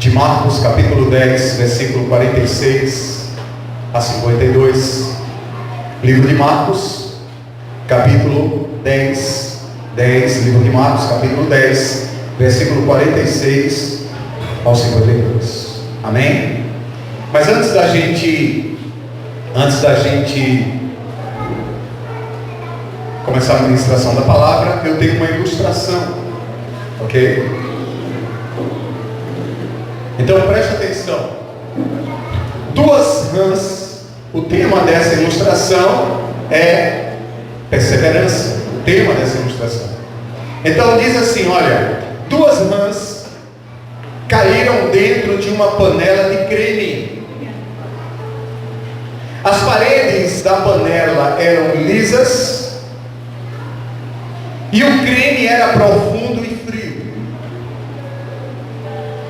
de Marcos, capítulo 10, versículo 46 a 52. Livro de Marcos, capítulo 10, livro de Marcos, capítulo 10, versículo 46 ao 52. Amém? Mas antes da gente começar a ministração da palavra, eu tenho uma ilustração, ok? Então preste atenção. Duas rãs. O tema dessa ilustração é perseverança. O tema dessa ilustração. Então diz assim, olha, duas rãs caíram dentro de uma panela de creme. As paredes da panela eram lisas e o creme era profundo e frio.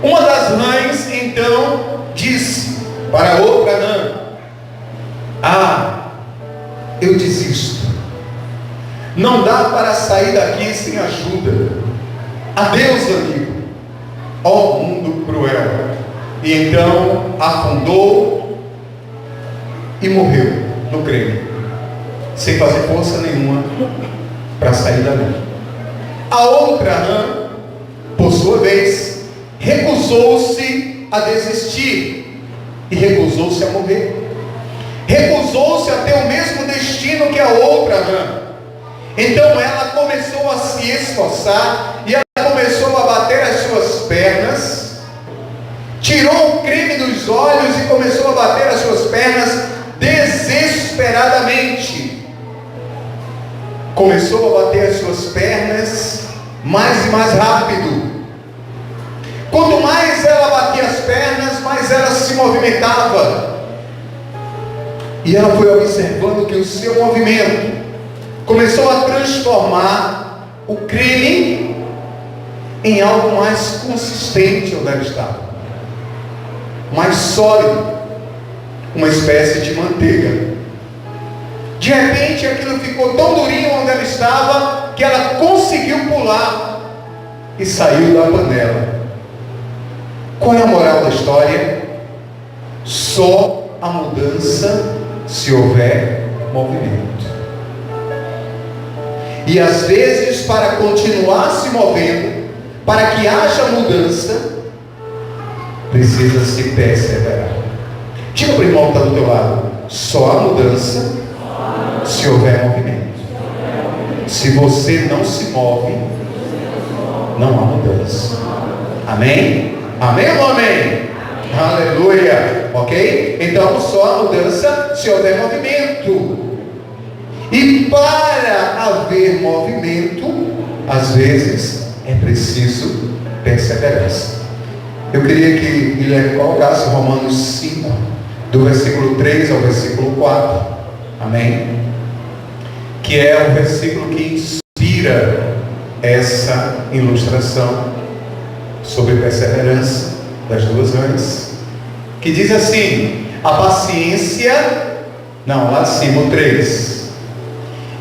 Uma das rãs então disse para a outra rã: eu desisto. Não dá para sair daqui sem ajuda. Adeus, amigo. Ó mundo cruel. E então afundou e morreu no creme, sem fazer força nenhuma para sair dali. A outra rã, por sua vez, recusou-se a desistir e recusou-se a morrer. Recusou-se a ter o mesmo destino que a outra rã. Então ela começou a se esforçar e ela começou a bater as suas pernas, tirou o creme dos olhos e começou a bater as suas pernas desesperadamente. Começou a bater as suas pernas mais e mais rápido. Quanto mais ela batia as pernas, mais ela se movimentava. E ela foi observando que o seu movimento começou a transformar o creme em algo mais consistente onde ela estava, mais sólido, uma espécie de manteiga. De repente aquilo ficou tão durinho onde ela estava que ela conseguiu pular e saiu da panela. Qual é a moral da história? Só a mudança se houver movimento. E às vezes, para continuar se movendo, para que haja mudança, precisa-se perseverar. Diga para o irmão que está do teu lado: só a mudança se houver movimento. Se você não se move, não há mudança. Amém? Amém ou amém? Aleluia. Ok? Então só a mudança se houver movimento. E para haver movimento, às vezes é preciso perseverança. Eu queria que Guilherme colocasse Romanos 5, do versículo 3 ao versículo 4. Amém? Que é o versículo que inspira essa ilustração sobre perseverança das duas rãs, que diz assim: a paciência, lá de cima o 3.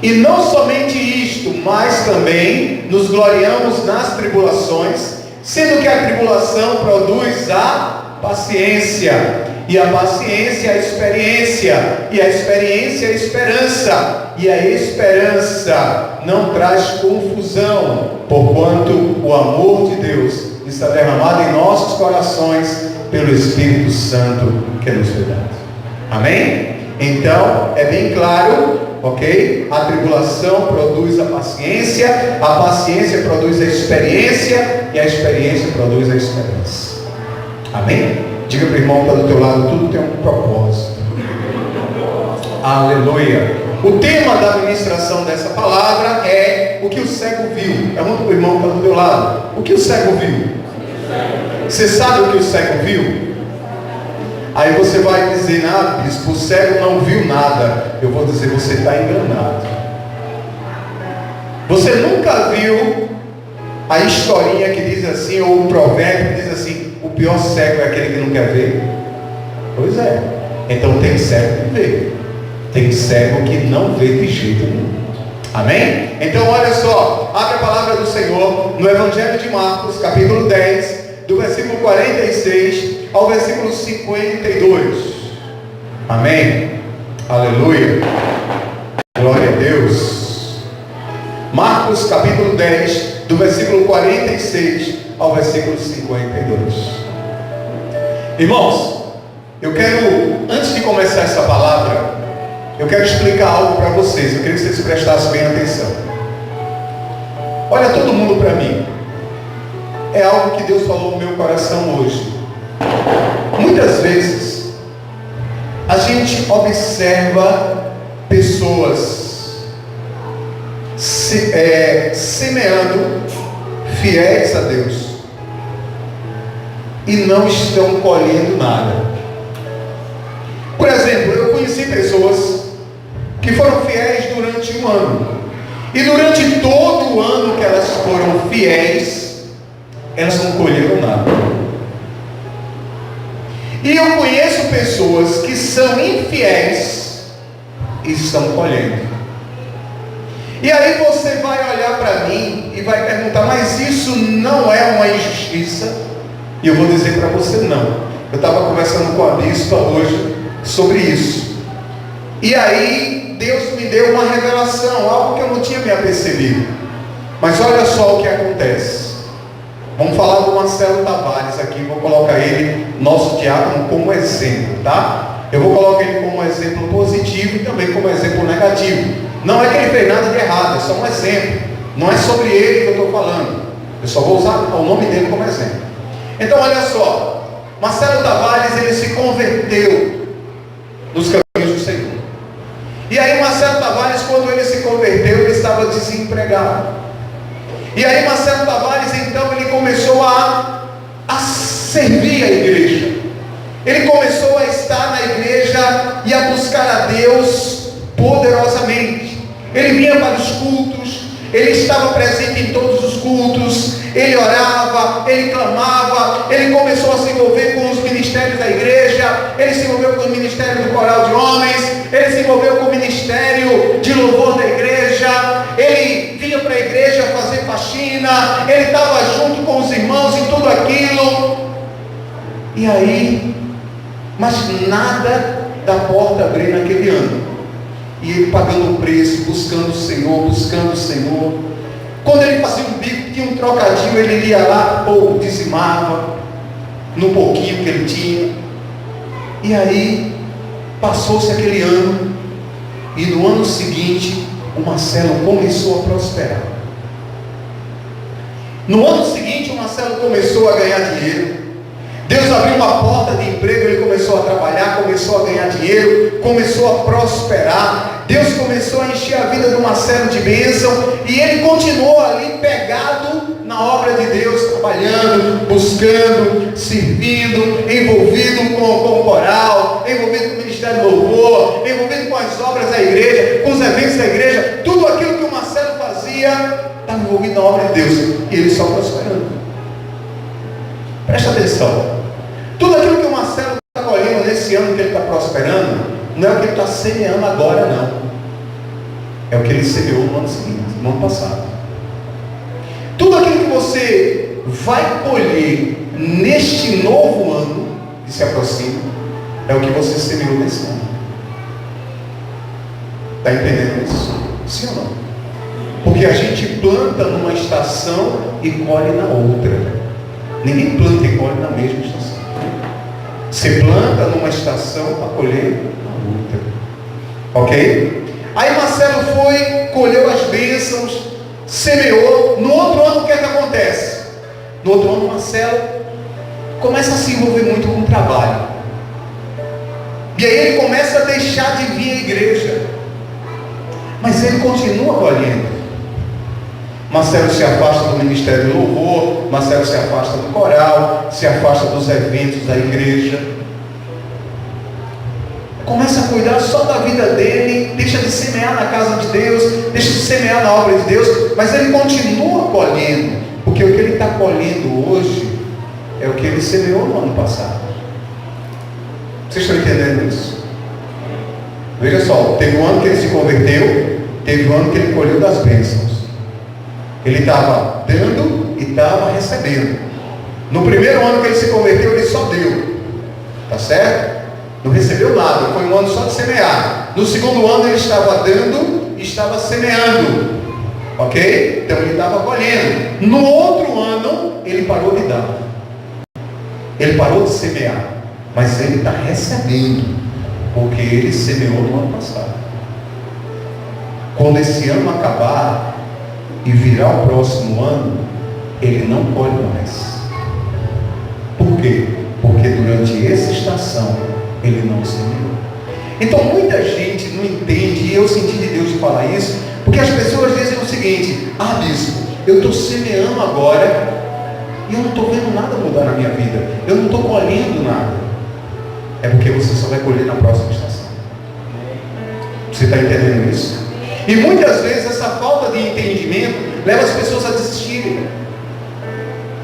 E não somente isto, mas também nos gloriamos nas tribulações, sendo que a tribulação produz a paciência, e a paciência a experiência, e a experiência a esperança, e a esperança não traz confusão, porquanto o amor de Deus está derramado em nossos corações pelo Espírito Santo que nos foi dado. Amém? Então é bem claro, ok? A tribulação produz a paciência produz a experiência, e a experiência produz a esperança. Amém? Diga para o irmão que está do teu lado: tudo tem um propósito. Aleluia. O tema da ministração dessa palavra é o que o cego viu. Pergunta para o irmão que está do teu lado: o que o cego viu? Você sabe o que o cego viu? Aí você vai dizer: bispo, o cego não viu nada. Eu vou dizer: você está enganado. Você nunca viu a historinha que diz assim, ou o provérbio que diz assim: o pior cego é aquele que não quer ver? Pois é. Então tem cego que vê, tem cego que não vê de jeito nenhum. Amém? Então olha só, abre a palavra do Senhor no Evangelho de Marcos, capítulo 10, do versículo 46 ao versículo 52. Amém? Aleluia. Glória a Deus. Marcos capítulo 10, do versículo 46 ao versículo 52. Irmãos, eu quero, antes de começar essa palavra, eu quero explicar algo para vocês. Eu queria que vocês prestassem bem atenção. Olha todo mundo para mim. É algo que Deus falou no meu coração hoje. Muitas vezes a gente observa pessoas semeando fiéis a Deus e não estão colhendo nada. Por exemplo, eu conheci pessoas que foram fiéis durante um ano, e durante todo o ano que elas foram fiéis, elas não colheram nada. E eu conheço pessoas que são infiéis e estão colhendo. E aí você vai olhar para mim e vai perguntar: mas isso não é uma injustiça? E eu vou dizer para você: não. Eu estava conversando com a bispa hoje sobre isso, e aí Deus me deu uma revelação, algo que eu não tinha me apercebido. Mas olha só o que acontece. Vamos falar do Marcelo Tavares aqui. Vou colocar ele, nosso diácono, como exemplo, tá? Eu vou colocar ele como exemplo positivo e também como exemplo negativo. Não é que ele fez nada de errado, é só um exemplo. Não é sobre ele que eu estou falando. Eu só vou usar o nome dele como exemplo. Então olha só, Marcelo Tavares, ele se converteu nos caminhos do Senhor. E aí Marcelo Tavares, quando ele se converteu, ele estava desempregado. E aí Marcelo Tavares, então, ele começou a servir a igreja. Ele começou a estar na igreja e a buscar a Deus poderosamente. Ele vinha para os cultos, ele estava presente em todos os cultos, ele orava, ele clamava, ele começou a se envolver com os ministérios da igreja, ele se envolveu com o ministério do coral de homens, ele se envolveu com o ministério de louvor da igreja, ele vinha para a igreja fazer faxina, ele estava junto com os irmãos em tudo aquilo. E aí, mas nada da porta abrir naquele ano. E ele pagando o preço, buscando o Senhor, buscando o Senhor. Quando ele fazia um bico, tinha um trocadinho, ele ia lá, ou dizimava no pouquinho que ele tinha. E aí passou-se aquele ano, e no ano seguinte o Marcelo começou a prosperar. No ano seguinte o Marcelo começou a ganhar dinheiro. Deus abriu uma porta de emprego, ele começou a trabalhar, começou a ganhar dinheiro, começou a prosperar. Deus começou a encher a vida do Marcelo de bênção, e ele continuou ali pegado na obra de Deus, trabalhando, buscando, servindo, envolvido com o coral, envolvido com o ministério do louvor, envolvido com as obras da igreja, com os eventos da igreja. Tudo aquilo que o Marcelo fazia estava envolvido na obra de Deus, e ele só prosperando. Presta atenção. Tudo aquilo que o Marcelo está colhendo nesse ano que ele está prosperando, não é o que ele está semeando agora, não. É o que ele semeou no ano seguinte, no ano passado. Tudo aquilo que você vai colher neste novo ano que se aproxima, é o que você semeou nesse ano. Está entendendo isso? Sim ou não? Porque a gente planta numa estação e colhe na outra. Ninguém planta e colhe na mesma estação. Você planta numa estação para colher na outra. Ok? Aí Marcelo foi, colheu as bênçãos, semeou. No outro ano o que é que acontece? No outro ano Marcelo começa a se envolver muito com o trabalho. E aí ele começa a deixar de vir à igreja. Mas ele continua colhendo. Marcelo se afasta do ministério do louvor, Marcelo se afasta do coral, se afasta dos eventos da igreja. Começa a cuidar só da vida dele, deixa de semear na casa de Deus, deixa de semear na obra de Deus, mas ele continua colhendo, porque o que ele está colhendo hoje é o que ele semeou no ano passado. Vocês estão entendendo isso? Veja só, teve um ano que ele se converteu, teve um ano que ele colheu das bênçãos. Ele estava dando e estava recebendo. No primeiro ano que ele se converteu, ele só deu. Tá certo? Não recebeu nada, foi um ano só de semear. No segundo ano ele estava dando e estava semeando. Ok? Então ele estava colhendo. No outro ano ele parou de dar. Ele parou de semear. Mas ele está recebendo, porque ele semeou no ano passado. Quando esse ano acabar e virar o próximo ano, ele não colhe mais. Por quê? Porque durante essa estação ele não semeou. Então muita gente não entende, e eu senti de Deus falar isso, porque as pessoas dizem o seguinte: ah, bispo, eu estou semeando agora e eu não estou vendo nada mudar na minha vida, eu não estou colhendo nada. É porque você só vai colher na próxima estação. Você está entendendo isso? E muitas vezes essa falta de entendimento leva as pessoas a desistirem.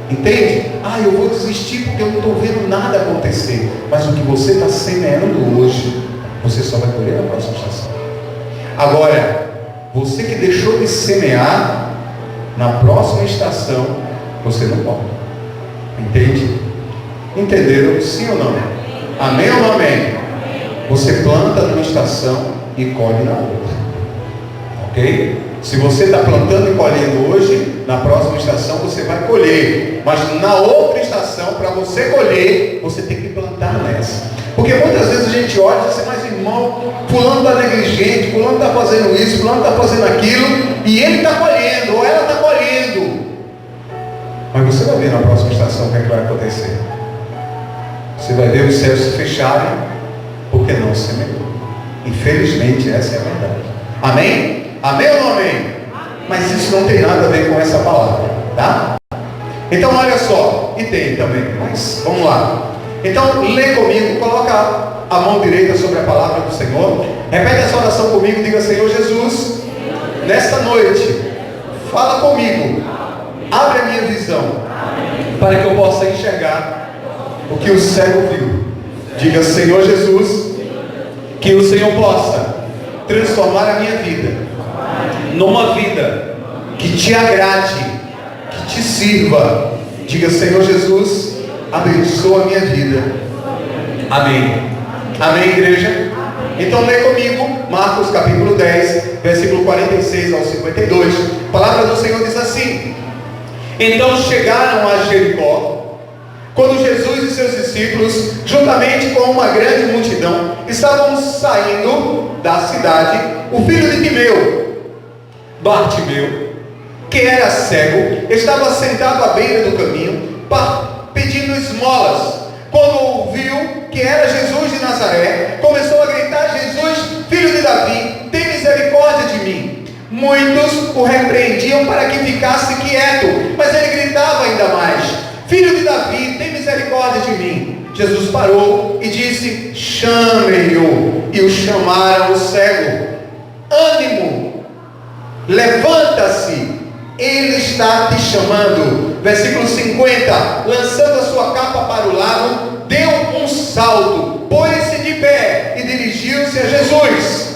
Entende? Ah, eu vou desistir porque eu não estou vendo nada acontecer. Mas o que você está semeando hoje, você só vai colher na próxima estação. Agora, você que deixou de semear, na próxima estação você não pode. Entende? Entenderam? Sim ou não? Amém ou não amém? Você planta numa estação e colhe na outra. Ok? Se você está plantando e colhendo hoje, na próxima estação você vai colher. Mas na outra estação, para você colher, você tem que plantar nessa. Porque muitas vezes a gente olha e diz assim: mas irmão, fulano está negligente, fulano está fazendo isso, fulano está fazendo aquilo, e ele está colhendo, ou ela está colhendo. Mas você vai ver na próxima estação o que é que vai acontecer. Você vai ver os céus se fecharem, porque não semeou. Infelizmente, essa é a verdade. Amém? Amém ou não amém? Amém? Mas isso não tem nada a ver com essa palavra, tá? Então olha só, e tem também, mas vamos lá. Então lê comigo, coloca a mão direita sobre a palavra do Senhor, repete essa oração comigo, diga: Senhor Jesus, nesta noite, fala comigo, abre a minha visão, para que eu possa enxergar o que o cego viu. Diga: Senhor Jesus, que o Senhor possa transformar a minha vida numa vida que te agrade, que te sirva. Diga: Senhor Jesus, abençoa a minha vida. Amém. Amém, igreja? Então lê comigo Marcos capítulo 10, versículo 46 ao 52. A palavra do Senhor diz assim: então chegaram a Jericó. Quando Jesus e seus discípulos, juntamente com uma grande multidão, estavam saindo da cidade, o filho de Timeu, Bartimeu, que era cego, estava sentado à beira do caminho, pedindo esmolas. Quando ouviu que era Jesus de Nazaré, começou a gritar: Jesus, filho de Davi, tem misericórdia de mim. Muitos o repreendiam para que ficasse quieto, mas ele gritava ainda mais: Filho de Davi, tem misericórdia de mim. Jesus parou e disse: chamem-o. E o chamaram o cego. Ânimo, levanta-se, ele está te chamando. Versículo 50. Lançando a sua capa para o lado, deu um salto, pôs-se de pé e dirigiu-se a Jesus.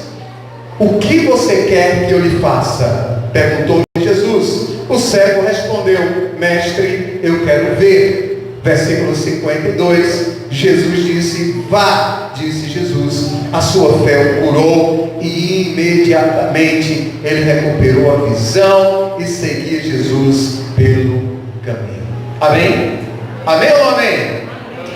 O que você quer que eu lhe faça? Perguntou Jesus. O cego respondeu: mestre, eu quero ver. Versículo 52. Jesus disse: vá, disse Jesus, a sua fé o curou, e imediatamente ele recuperou a visão e seguia Jesus pelo caminho. Amém? Amém ou não amém?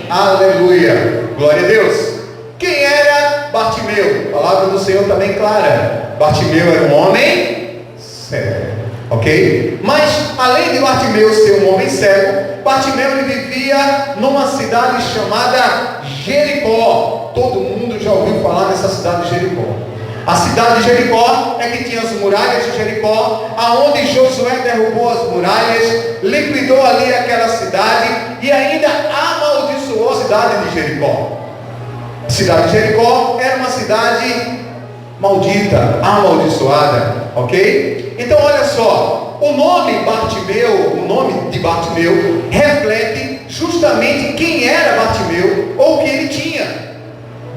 Aleluia, glória a Deus. Quem era Bartimeu? A palavra do Senhor está bem clara. Bartimeu era um homem cego, ok? Mas além de Bartimeu ser um homem cego, Bartimeu ele vivia numa cidade chamada Jericó. Todo mundo já ouviu falar nessa cidade de Jericó. A cidade de Jericó é que tinha as muralhas de Jericó, aonde Josué derrubou as muralhas, liquidou ali aquela cidade e ainda amaldiçoou a cidade de Jericó. A cidade de Jericó era uma cidade maldita, amaldiçoada, ok? Então olha só, o nome Bartimeu, o nome de Bartimeu reflete justamente quem era Bartimeu ou o que ele tinha.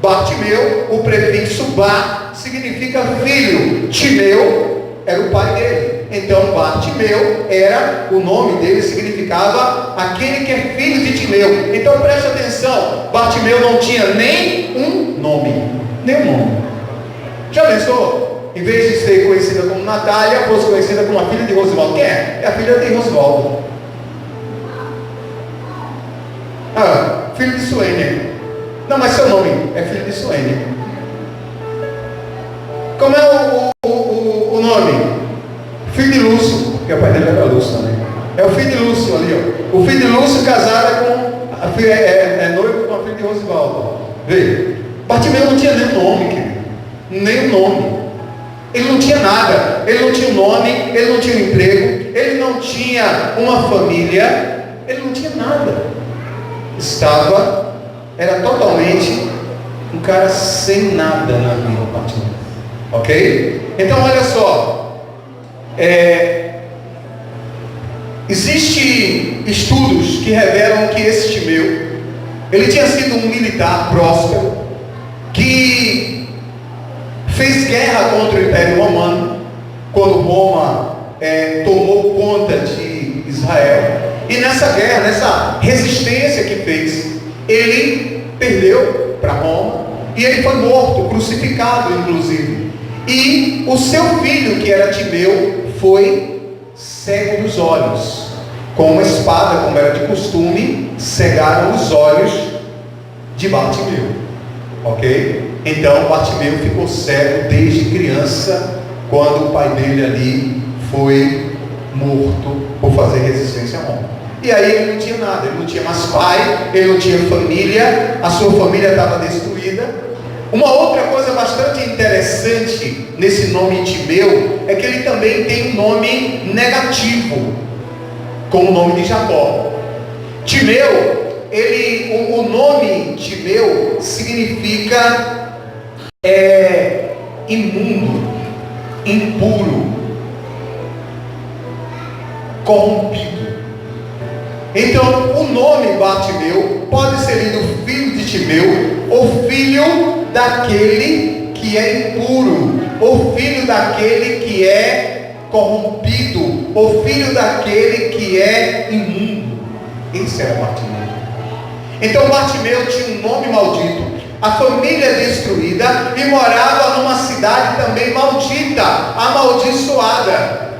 Bartimeu, o prefixo Bar significa filho, Timeu era o pai dele. Então Bartimeu era, o nome dele significava aquele que é filho de Timeu. Então preste atenção, Bartimeu não tinha nem um nome. Já pensou? Em vez de ser conhecida como Natália, fosse conhecida como a filha de Rosivaldo. Quem é? É a filha de Rosivaldo. Filho de Suênia. Não, mas seu nome é filho de Suênia. Como é o nome? Filho de Lúcio, porque o pai dele era Lúcio também. É o filho de Lúcio ali, ó. O filho de Lúcio casada com a filha, noivo com a filha de Rosivaldo. Vê, Bartimeu não tinha nem nome, querido. Nem nome. Ele não tinha nada. Ele não tinha um nome, ele não tinha um emprego, ele não tinha uma família, ele não tinha nada. Era totalmente um cara sem nada na vida, Bartimeu. Ok? Então olha só. Existem estudos que revelam que esse Timeu, ele tinha sido um militar próspero, que fez guerra contra o Império Romano, quando Roma tomou conta de Israel. E nessa guerra, nessa resistência que fez, ele perdeu para Roma, e ele foi morto, crucificado inclusive. E o seu filho, que era Timeu, foi cego dos olhos. Com uma espada, como era de costume, cegaram os olhos de Bartimeu. Ok? Então Bartimeu ficou cego desde criança, quando o pai dele ali foi morto por fazer resistência a Roma. E aí ele não tinha nada, ele não tinha mais pai, ele não tinha família, a sua família estava destruída. Uma outra coisa bastante interessante nesse nome Timeu é que ele também tem um nome negativo, como o nome de Jacó. Timeu, o nome Timeu significa imundo, impuro, corrompido. Então o nome Bartimeu pode ser lido filho de Timeu, ou filho daquele que é impuro, ou filho daquele que é corrompido, ou filho daquele que é imundo. Esse era Bartimeu. Então Bartimeu tinha um nome maldito, a família destruída, e morava numa cidade também maldita, amaldiçoada.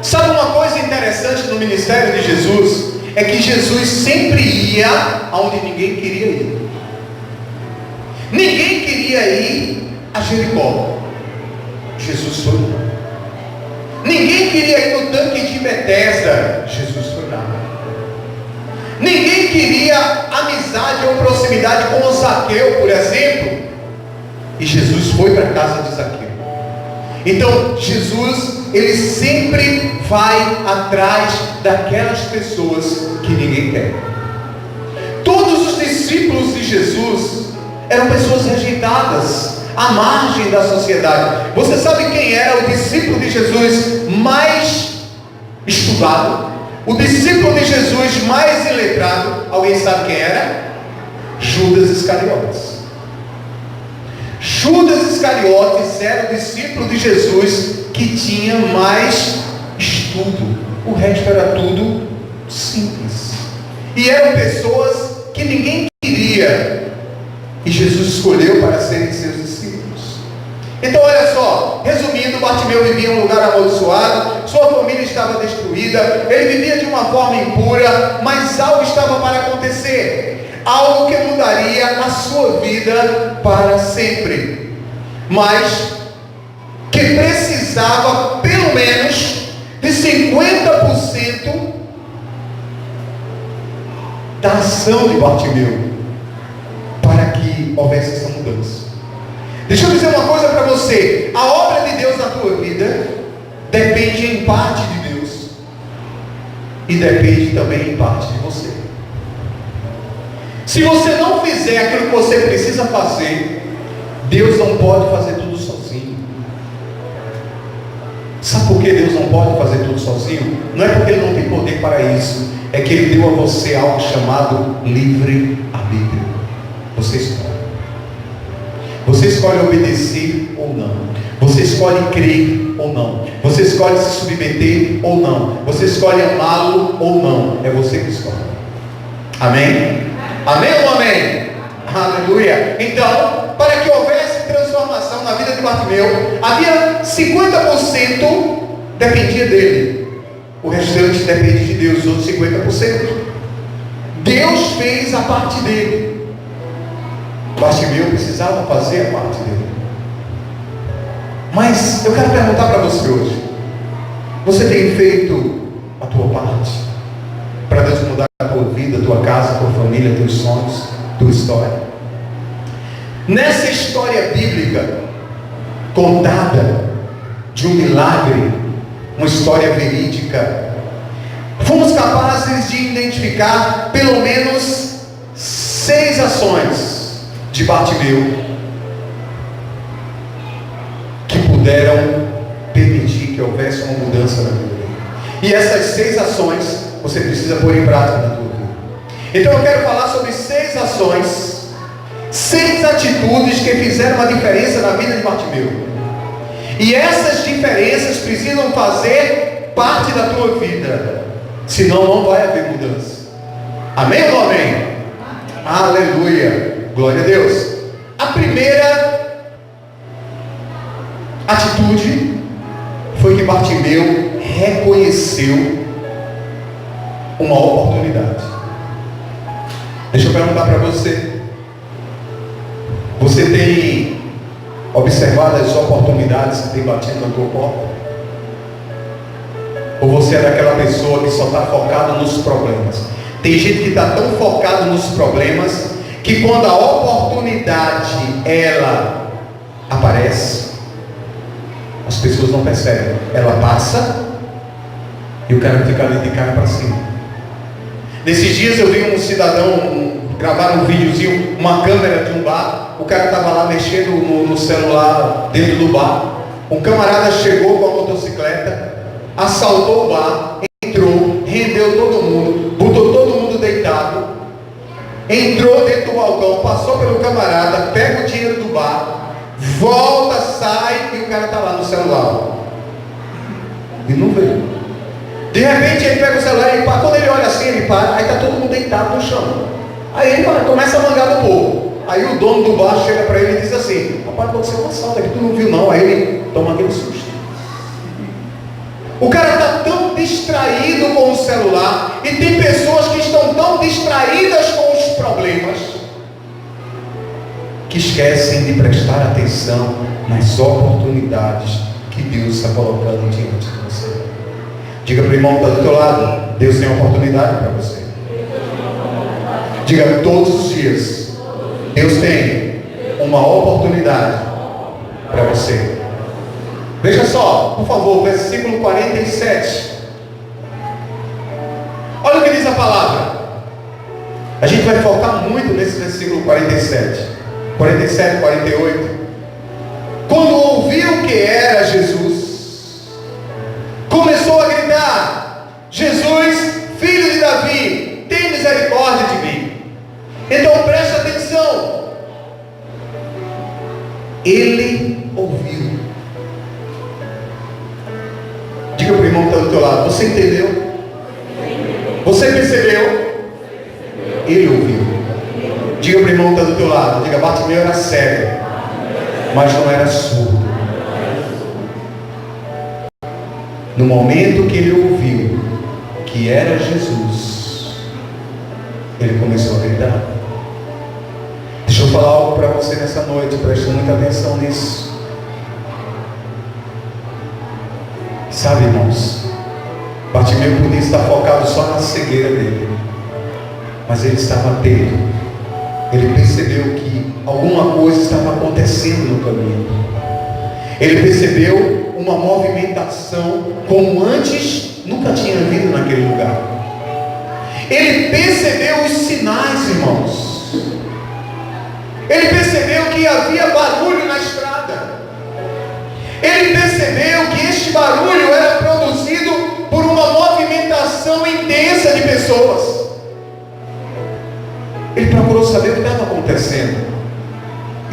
Sabe uma coisa interessante no ministério de Jesus? É que Jesus sempre ia aonde ninguém queria ir. Ninguém queria ir a Jericó. Jesus foi lá. Ninguém queria ir no tanque de Betesda. Jesus foi lá. Ninguém queria amizade ou proximidade com o Zaqueu, por exemplo. E Jesus foi para a casa de Zaqueu. Então Jesus, ele sempre vai atrás daquelas pessoas que ninguém quer. Todos os discípulos de Jesus eram pessoas rejeitadas, à margem da sociedade. Você sabe quem era o discípulo de Jesus mais estudado? O discípulo de Jesus mais iletrado? Alguém sabe quem era? Judas Iscariotes. Judas Iscariotes era o discípulo de Jesus que tinha mais estudo. O resto era tudo simples. E eram pessoas que ninguém queria. E Jesus escolheu para serem seus discípulos. Então olha só, resumindo, Bartimeu vivia em um lugar amaldiçoado, sua família estava destruída, ele vivia de uma forma impura, mas algo estava para acontecer, algo que mudaria a sua vida para sempre, mas que precisava pelo menos de 50% da ação de Bartimeu para que houvesse essa mudança. Deixa eu dizer uma coisa para você: a obra de Deus na tua vida depende em parte de Deus e depende também em parte de você. Se você não fizer aquilo que você precisa fazer, Deus não pode fazer tudo sozinho. Sabe por que Deus não pode fazer tudo sozinho? Não é porque Ele não tem poder para isso, é que Ele deu a você algo chamado livre-arbítrio. Você escolhe. Você escolhe obedecer ou não. Você escolhe crer ou não. Você escolhe se submeter ou não. Você escolhe amá-lo ou não. É você que escolhe. Amém? Amém ou amém? Aleluia. Então, para que houvesse transformação na vida de Bartimeu, havia 50% dependia dele. O restante depende de Deus, os outros 50%. Deus fez a parte dele. Bartimeu precisava fazer a parte dele. Mas eu quero perguntar para você hoje: você tem feito a tua parte para Deus mudar a tua vida, a tua casa, a tua família, teus sonhos, tua história? Nessa história bíblica contada de um milagre, uma história verídica, fomos capazes de identificar pelo menos 6 ações de Bartimeu que puderam permitir que houvesse uma mudança na vida dele. E essas 6 ações você precisa pôr em prática na tua vida. Então eu quero falar sobre 6 ações, 6 atitudes que fizeram uma diferença na vida de Bartimeu. E essas diferenças precisam fazer parte da tua vida, senão não vai haver mudança. Amém ou não amém? Aleluia, glória a Deus. A primeira atitude foi que Bartimeu reconheceu uma oportunidade. Deixa eu perguntar para você: você tem observado as oportunidades que tem batido na tua porta? Ou você é daquela pessoa que só está focada nos problemas? Tem gente que está tão focado nos problemas que quando a oportunidade ela aparece, as pessoas não percebem. Ela passa e o cara fica ali de cara para cima. Nesses dias eu vi um cidadão gravar um videozinho, uma câmera de um bar. O cara estava lá mexendo no celular dentro do bar. Um camarada chegou com a motocicleta, assaltou o bar, entrou, rendeu todo mundo, botou todo mundo deitado, entrou dentro do balcão, passou pelo camarada, pega o dinheiro do bar, volta, sai, e o cara está lá no celular e não veio. De repente ele pega o celular e para. Quando ele olha assim, ele para, aí está todo mundo deitado no chão. Aí ele começa a mangar do povo. Aí o dono do bar chega para ele e diz assim: rapaz, pode ser um assalto aqui, tu não viu não. Aí ele toma aquele susto. O cara está tão distraído com o celular, e tem pessoas que estão tão distraídas com os problemas que esquecem de prestar atenção nas oportunidades que Deus está colocando diante de você. Diga para o irmão que está do teu lado: Deus tem oportunidade para você. Diga: todos os dias Deus tem uma oportunidade para você. Veja só, por favor, versículo 47. Olha o que diz a palavra. A gente vai focar muito nesse versículo 47, 48. Quando ouviu que era Jesus, começou a gritar: Jesus, filho de Davi, tem misericórdia de mim. Então preste atenção. Ele ouviu. Diga para o irmão que está do teu lado: você entendeu? Você percebeu? Ele ouviu. Diga para o irmão que está do teu lado: diga, Bartimeu era cego, mas não era surdo. No momento que ele ouviu que era Jesus, ele começou a gritar. Deixa eu falar algo para você nessa noite, preste muita atenção nisso. Sabe, irmãos, Bartimeu podia estar focado só na cegueira dele, mas ele estava atento. Ele percebeu que alguma coisa estava acontecendo no caminho. Ele percebeu uma movimentação como antes nunca tinha havido naquele lugar. Ele percebeu os sinais, irmãos. Ele percebeu que havia barulho na estrada. Ele percebeu que este barulho era produzido por uma movimentação intensa de pessoas. Ele procurou saber o que estava acontecendo,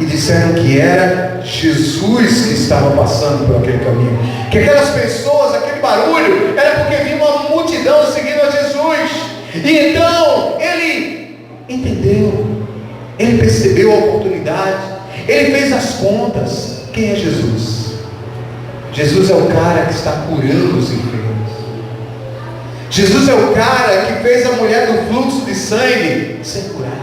e disseram que era Jesus que estava passando por aquele caminho. Que aquelas pessoas, aquele barulho, era porque vinha uma multidão seguindo a Jesus. E então, ele entendeu, ele percebeu a oportunidade, ele fez as contas. Quem é Jesus? Jesus é o cara que está curando os enfermos. Jesus é o cara que fez a mulher do fluxo de sangue ser curada.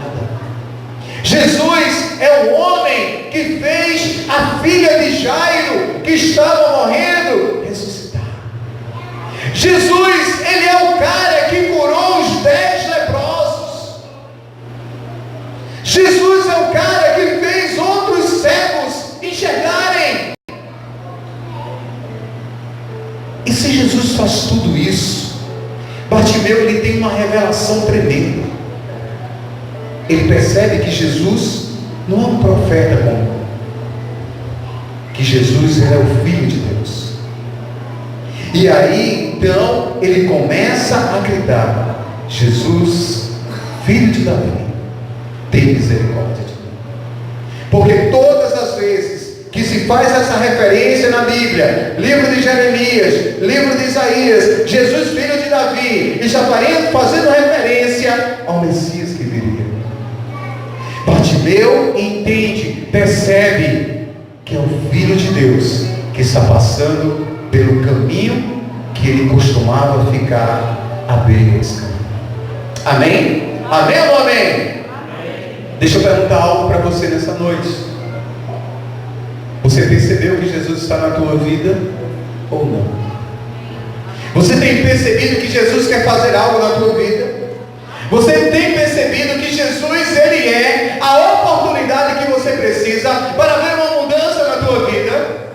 Jesus é o homem que fez a filha de Jairo, que estava morrendo, ressuscitar. Jesus, ele é o cara que curou os 10 leprosos. Jesus é o cara que fez outros cegos enxergarem. E se Jesus faz tudo isso, Bartimeu, ele tem uma revelação tremenda. Ele percebe que Jesus não é um profeta comum, que Jesus é o Filho de Deus. E aí então ele começa a gritar: Jesus, Filho de Davi, tem misericórdia de mim. Porque todas as vezes que se faz essa referência na Bíblia, livro de Jeremias, livro de Isaías, Jesus, filho de Davi, e já fazendo referência ao Messias que viria. Bartimeu entende, percebe que é o Filho de Deus que está passando pelo caminho que ele costumava ficar à beira desse caminho. Amém? Amém ou amém? Amém. Deixa eu perguntar algo para você nessa noite. Você percebeu que Jesus está na tua vida ou não? Você tem percebido que Jesus quer fazer algo na tua vida? Você tem percebido que Jesus, ele é a oportunidade que você precisa para ver uma mudança na tua vida?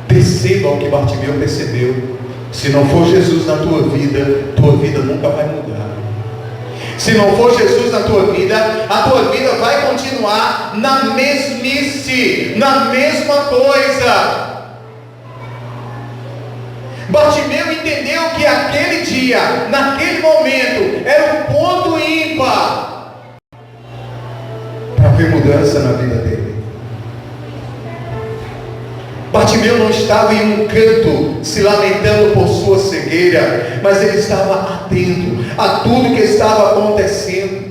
Perceba o que Bartimeu percebeu. Se não for Jesus na tua vida nunca vai mudar. Se não for Jesus na tua vida, a tua vida vai continuar na mesmice, na mesma coisa. Bartimeu entendeu que aquele dia, naquele momento, era um ponto ímpar para ver mudança na vida dele. Bartimeu não estava em um canto se lamentando por sua cegueira, mas ele estava atento a tudo que estava acontecendo.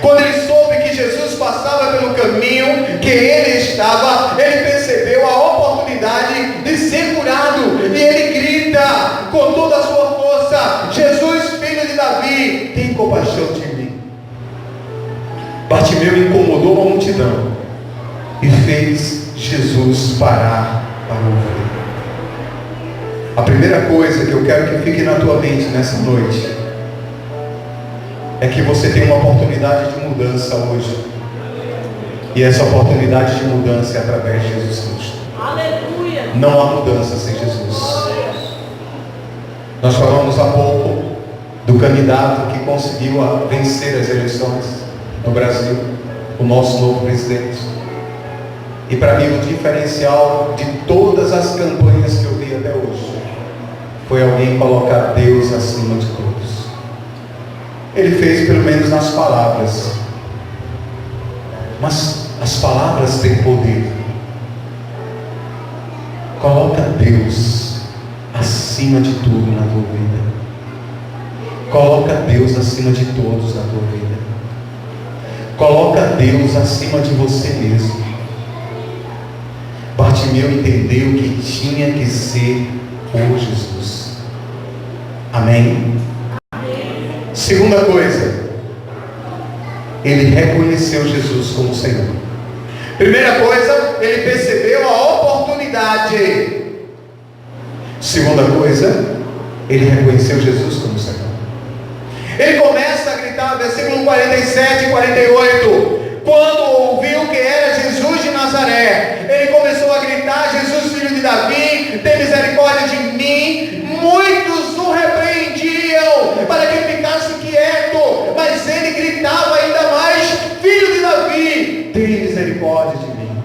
Quando ele soube que Jesus passava pelo caminho que ele estava, ele percebeu a oportunidade de ser curado, e ele grita com toda a sua força: Jesus, filho de Davi, tem compaixão de mim. Bartimeu incomodou a multidão e fez Jesus parar para ouvir. A primeira coisa que eu quero que fique na tua mente nessa noite é que você tem uma oportunidade de mudança hoje. E essa oportunidade de mudança é através de Jesus Cristo. Aleluia. Não há mudança sem Jesus. Nós falamos há pouco do candidato que conseguiu vencer as eleições no Brasil, o nosso novo presidente. E para mim o diferencial de todas as campanhas que eu vi até hoje foi alguém colocar Deus acima de todos. Ele fez pelo menos nas palavras, mas as palavras têm poder. Coloca Deus acima de tudo na tua vida. Coloca Deus acima de todos na tua vida. Coloca Deus acima de você mesmo. Bartimeu entendeu que tinha que ser o Jesus. Amém? Segunda coisa, ele reconheceu Jesus como Senhor. Primeira coisa, ele percebeu a oportunidade. Segunda coisa, ele reconheceu Jesus como Senhor. Ele começa a gritar, versículo 47 e 48. Quando ouviu que era Jesus de Nazaré, ele começou a gritar: Jesus, filho de Davi, tem misericórdia de mim. Muitos o repreendiam para que ficasse quieto, mas ele gritava ainda mais: filho de Davi, tem misericórdia de mim.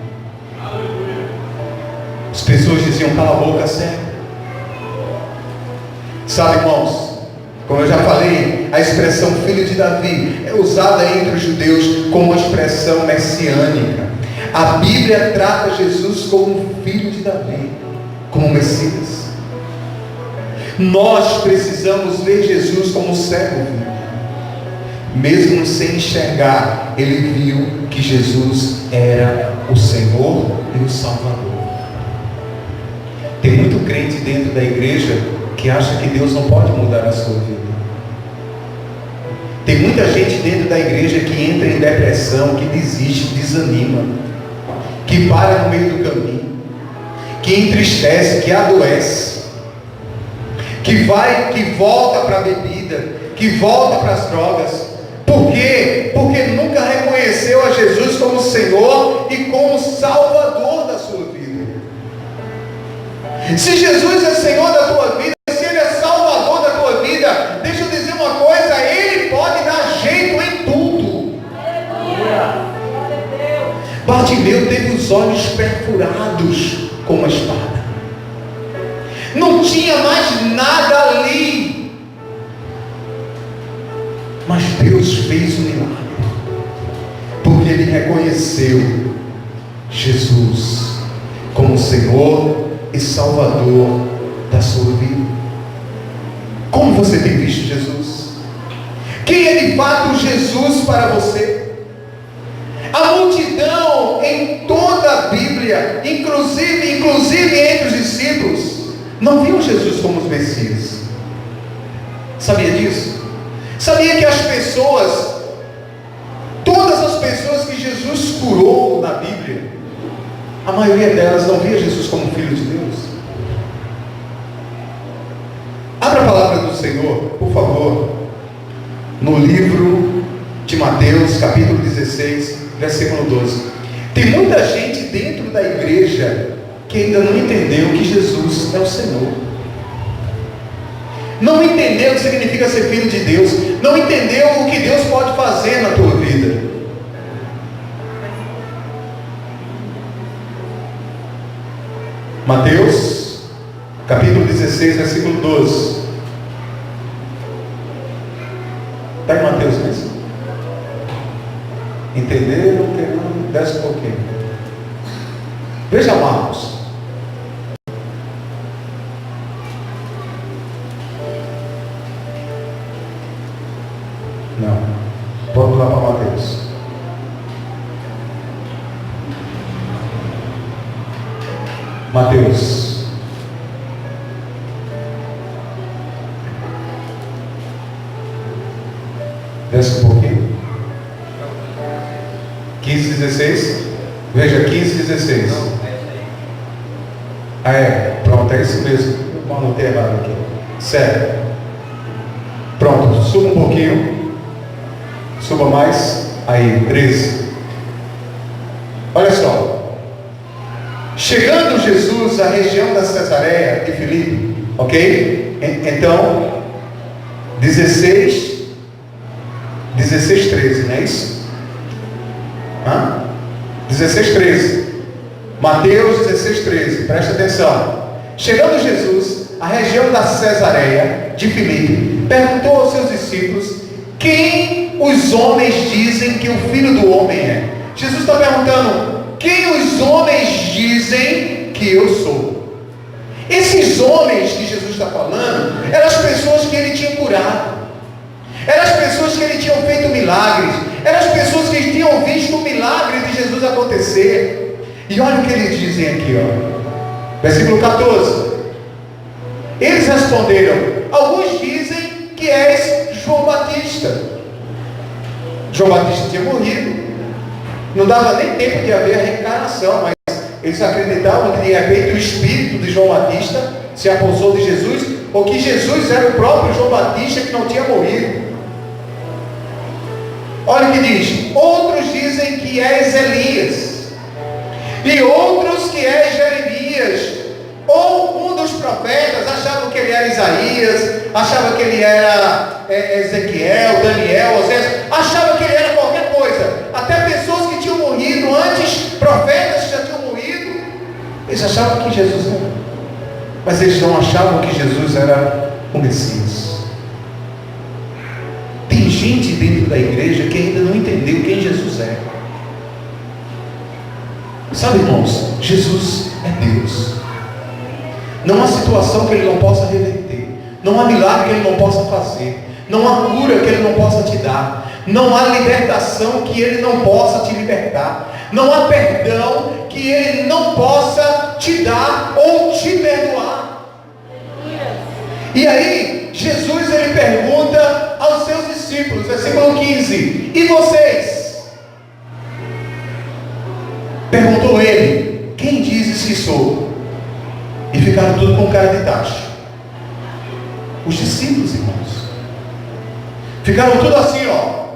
As pessoas diziam: cala a boca, cego. Sabe, irmãos, como eu já falei, a expressão filho de Davi é usada entre os judeus como uma expressão messiânica. A Bíblia trata Jesus como filho de Davi, como Messias. Nós precisamos ver Jesus como servo vivo. Mesmo sem enxergar, ele viu que Jesus era o Senhor e o Salvador. Tem muito crente dentro da igreja que acha que Deus não pode mudar a sua vida. Tem muita gente dentro da igreja que entra em depressão, que desiste, que desanima, que para no meio do caminho, que entristece, que adoece, que volta para a bebida, que volta para as drogas. Por quê? Porque nunca reconheceu a Jesus como Senhor e como Salvador da sua vida. Se Jesus é Senhor da tua vida, se Ele é Salvador da tua vida, deixa eu dizer uma coisa, Ele pode dar jeito em tudo. Bartimeu teve os olhos perfurados com uma espada. Não tinha mais nada ali. Mas Deus fez um milagre, porque Ele reconheceu Jesus como Senhor e Salvador da sua vida. Como você tem visto Jesus? Quem é de fato Jesus para você? A multidão em toda a Bíblia, inclusive entre os discípulos, não viam Jesus como os Messias. Sabia disso? Sabia que as pessoas, todas as pessoas que Jesus curou na Bíblia, a maioria delas não via Jesus como Filho de Deus? Abra a palavra do Senhor, por favor, no livro de Mateus, capítulo 16, versículo 12. Tem muita gente dentro da igreja que ainda não entendeu que Jesus é o Senhor. Não entendeu o que significa ser filho de Deus. Não entendeu o que Deus pode fazer na tua vida. Mateus, capítulo 16, versículo 12. Está em Mateus mesmo? Entenderam? Desce um pouquinho. Veja Marcos. Não. Vamos lá para Mateus. Mateus. Desce um pouquinho. 15, 16. Veja, 15, 16. Ah, é. Pronto, é isso mesmo. Eu anotei errado aqui. Sério. Pronto, suba um pouquinho. Suba mais. Aí, 13. Olha só. Chegando Jesus à região da Cesareia de Filipe, ok? Então, 16, 13, não é isso? 16, 13. Mateus 16, 13. Presta atenção. Chegando Jesus à região da Cesareia de Filipe, perguntou aos seus discípulos: quem os homens dizem que o Filho do Homem é? Jesus está perguntando: quem os homens dizem que eu sou? Esses homens que Jesus está falando eram as pessoas que ele tinha curado, eram as pessoas que ele tinha feito milagres, eram as pessoas que tinham visto o milagre de Jesus acontecer. E olha o que eles dizem aqui, ó. Versículo 14. Eles responderam: alguns dizem que és João Batista. João Batista tinha morrido, não dava nem tempo de haver a reencarnação, mas eles acreditavam que de repente o espírito de João Batista se apossou de Jesus, ou que Jesus era o próprio João Batista que não tinha morrido. Olha o que diz: outros dizem que és Elias, e outros que és Jeremias, ou um dos profetas. Achavam que ele era Isaías, achavam que ele era Ezequiel, Daniel, Osés, achavam que ele era qualquer coisa. Até pessoas que tinham morrido antes, profetas que já tinham morrido, eles achavam que Jesus era, mas eles não achavam que Jesus era o Messias. da igreja que ainda não entendeu quem Jesus é. Sabe, irmãos, Jesus é Deus. Não há situação que Ele não possa reverter, não há milagre que Ele não possa fazer, não há cura que Ele não possa te dar, não há libertação que Ele não possa te libertar, não há perdão que Ele não possa te dar ou te perdoar. E aí, Jesus ele pergunta aos seus discípulos, versículo 15: e vocês? Perguntou ele: quem dizes que sou? E ficaram tudo com cara de tacho. Os discípulos, irmãos, ficaram tudo assim, ó,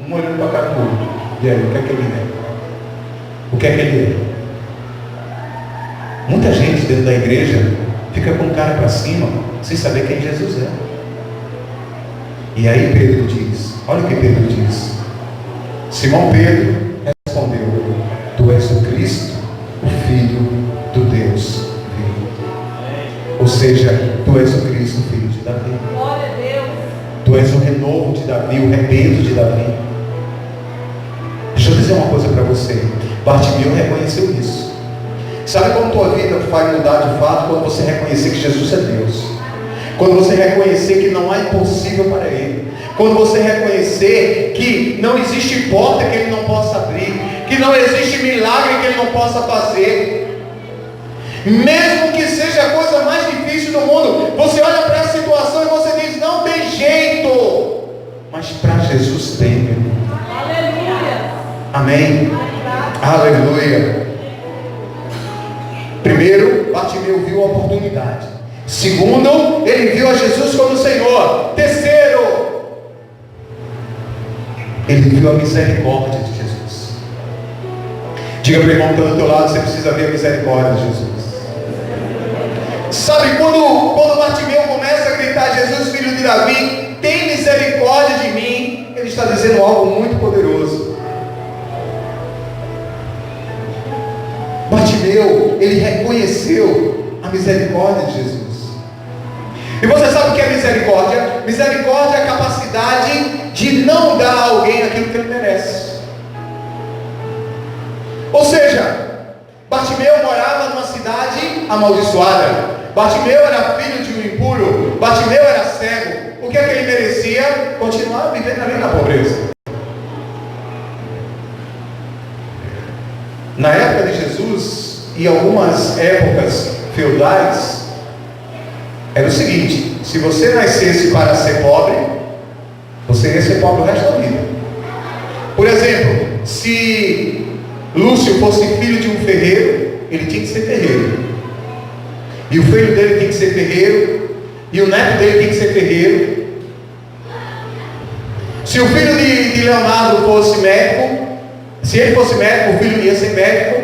um olhando para a cara do outro. E aí, o que é que ele é? O que é que ele é? Muita gente dentro da igreja fica com cara para cima, sem saber quem Jesus é. E aí Pedro diz, olha o que Pedro diz. Simão Pedro respondeu: tu és o Cristo, o Filho do Deus vivo. Ou seja, tu és o Cristo, filho de Davi. Glória a Deus. Tu és o renovo de Davi, o rebento de Davi. Deixa eu dizer uma coisa para você. Bartimeu reconheceu isso. Sabe como tua vida vai mudar de fato? Quando você reconhecer que Jesus é Deus. Quando você reconhecer que não há impossível para Ele. Quando você reconhecer que não existe porta que Ele não possa abrir, que não existe milagre que Ele não possa fazer, mesmo que seja a coisa mais difícil do mundo, você olha para a situação e você diz: não tem jeito, mas para Jesus tem. Aleluia. Amém. Aleluia. Primeiro, Bartimeu viu a oportunidade. Segundo, ele viu a Jesus como Senhor. Terceiro, ele viu a misericórdia de Jesus. Diga para o irmão que está do teu lado: você precisa ver a misericórdia de Jesus. Sabe, quando Bartimeu começa a gritar: Jesus, filho de Davi, tem misericórdia de mim, ele está dizendo algo muito poderoso. Bartimeu, ele reconheceu a misericórdia de Jesus. E você sabe o que é misericórdia? Misericórdia é a capacidade de não dar a alguém aquilo que ele merece. Ou seja, Bartimeu morava numa cidade amaldiçoada. Bartimeu era filho de um impuro. Bartimeu era cego. O que é que ele merecia? Continuar vivendo ali na pobreza. Na época de Jesus e algumas épocas feudais, era o seguinte: se você nascesse para ser pobre, você ia ser pobre o resto da vida. Por exemplo, se Lúcio fosse filho de um ferreiro, ele tinha que ser ferreiro, e o filho dele tinha que ser ferreiro, e o neto dele tinha que ser ferreiro. Se o filho de Leonardo fosse médico, se ele fosse médico, o filho ia ser médico,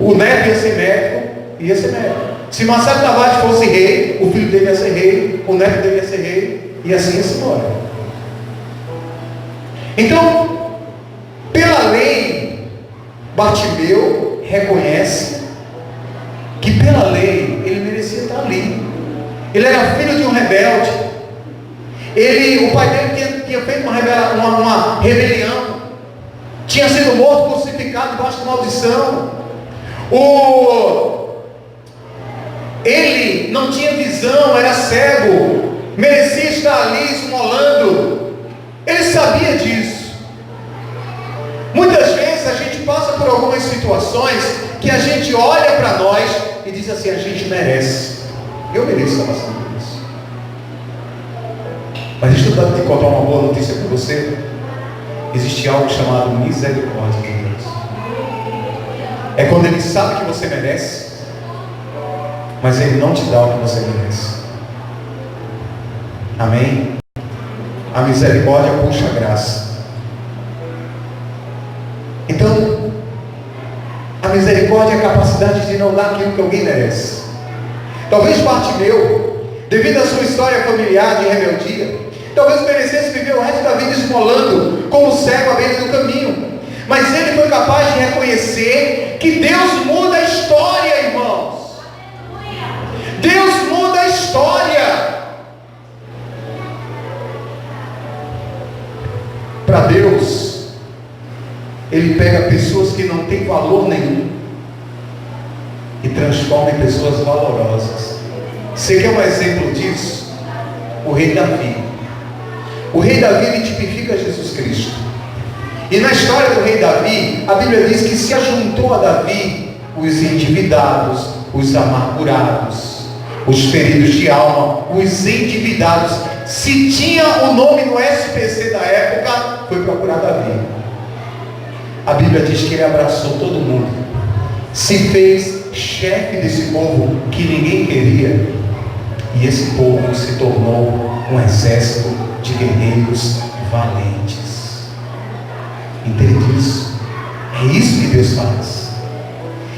o neto ia ser médico, ia ser médico. Se Marcelo Tavares fosse rei, o filho dele ia ser rei, o neto dele ia ser rei, e assim ia se embora. Então, pela lei, Bartimeu reconhece que pela lei ele merecia estar ali. Ele era filho de um rebelde. O pai dele tinha feito uma rebelião, tinha sido morto, crucificado debaixo de maldição. Ele não tinha visão, era cego, merecia estar ali esmolando. Ele sabia disso. Muitas vezes a gente passa por algumas situações que a gente olha para nós e diz assim: a gente merece. Eu mereço estar passando por isso. Mas deixa eu te contar uma boa notícia para você. Existe algo chamado misericórdia de Deus. É quando Ele sabe que você merece, mas Ele não te dá o que você merece. Amém? A misericórdia puxa a graça. Então, a misericórdia é a capacidade de não dar aquilo que alguém merece. Talvez Bartimeu, devido à sua história familiar de rebeldia, talvez merecesse viver o resto da vida esmolando como cego à beira do caminho. Mas ele foi capaz de reconhecer que Deus muda a história, irmãos. Deus muda a história. Para Deus, Ele pega pessoas que não têm valor nenhum e transforma em pessoas valorosas. Você quer um exemplo disso? O rei Davi. O rei Davi, ele tipifica Jesus Cristo. E na história do rei Davi, a Bíblia diz que se ajuntou a Davi os endividados, os amargurados, os feridos de alma, os endividados. Se tinha o nome no SPC da época, foi procurar Davi. A Bíblia diz que ele abraçou todo mundo, se fez chefe desse povo que ninguém queria, e esse povo se tornou um exército de guerreiros valentes. Entende isso? É isso que Deus faz.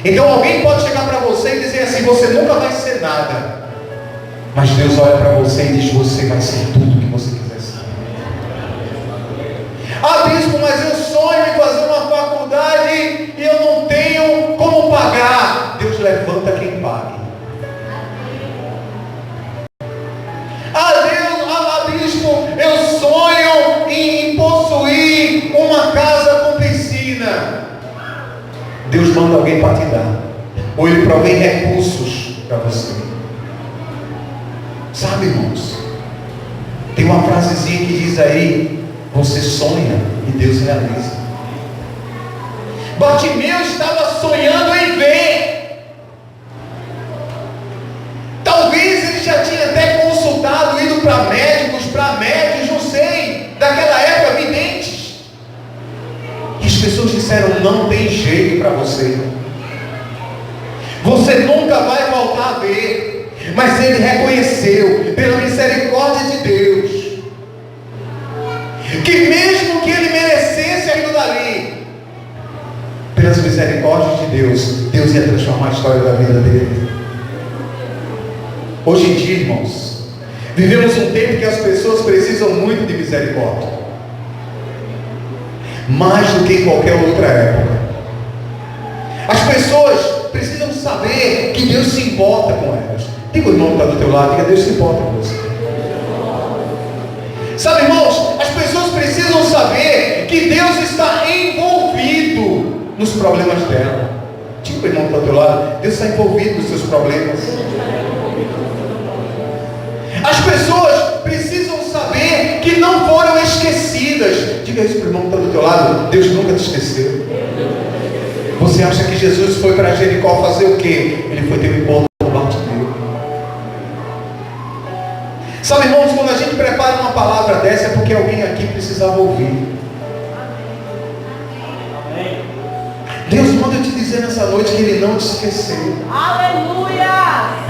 Então alguém pode chegar para você e dizer assim: você nunca vai ser nada. Mas Deus olha para você e diz: você vai ser tudo que você quiser ser. Ah, bispo, mas eu sonho em fazer uma faculdade e eu não tenho como pagar. Deus levanta quem pague. Bispo, eu sonho em possuir uma casa com piscina. Deus manda alguém para te dar, ou Ele provém recursos para você. Sabe, irmãos, tem uma frasezinha que diz aí: você sonha e Deus realiza. Bartimeu estava sonhando em ver. Talvez ele já tinha até consultado, ido para médicos, não sei, daquela época, videntes. E as pessoas disseram: não tem jeito para você. Você nunca vai voltar a ver. Mas ele reconheceu, pela misericórdia de Deus, que mesmo que ele merecesse aquilo dali, pelas misericórdias de Deus, Deus ia transformar a história da vida dele. Hoje em dia, irmãos, vivemos um tempo que as pessoas precisam muito de misericórdia, mais do que em qualquer outra época. As pessoas precisam saber que Deus se importa com elas. Diga o irmão que está do teu lado, diga: Deus se importa com você. Sabe, irmãos, as pessoas precisam saber que Deus está envolvido nos problemas dela. Diga o irmão que está do teu lado: Deus está envolvido nos seus problemas. As pessoas precisam saber que não foram esquecidas. Diga isso para o irmão que está do teu lado: Deus nunca te esqueceu. Você acha que Jesus foi para Jericó fazer o quê? Ele foi ter um encontro com Bartimeu. Sabe, irmãos, quando a gente prepara uma palavra dessa, é porque alguém aqui precisava ouvir. Deus manda eu te dizer nessa noite que Ele não te esqueceu. Aleluia!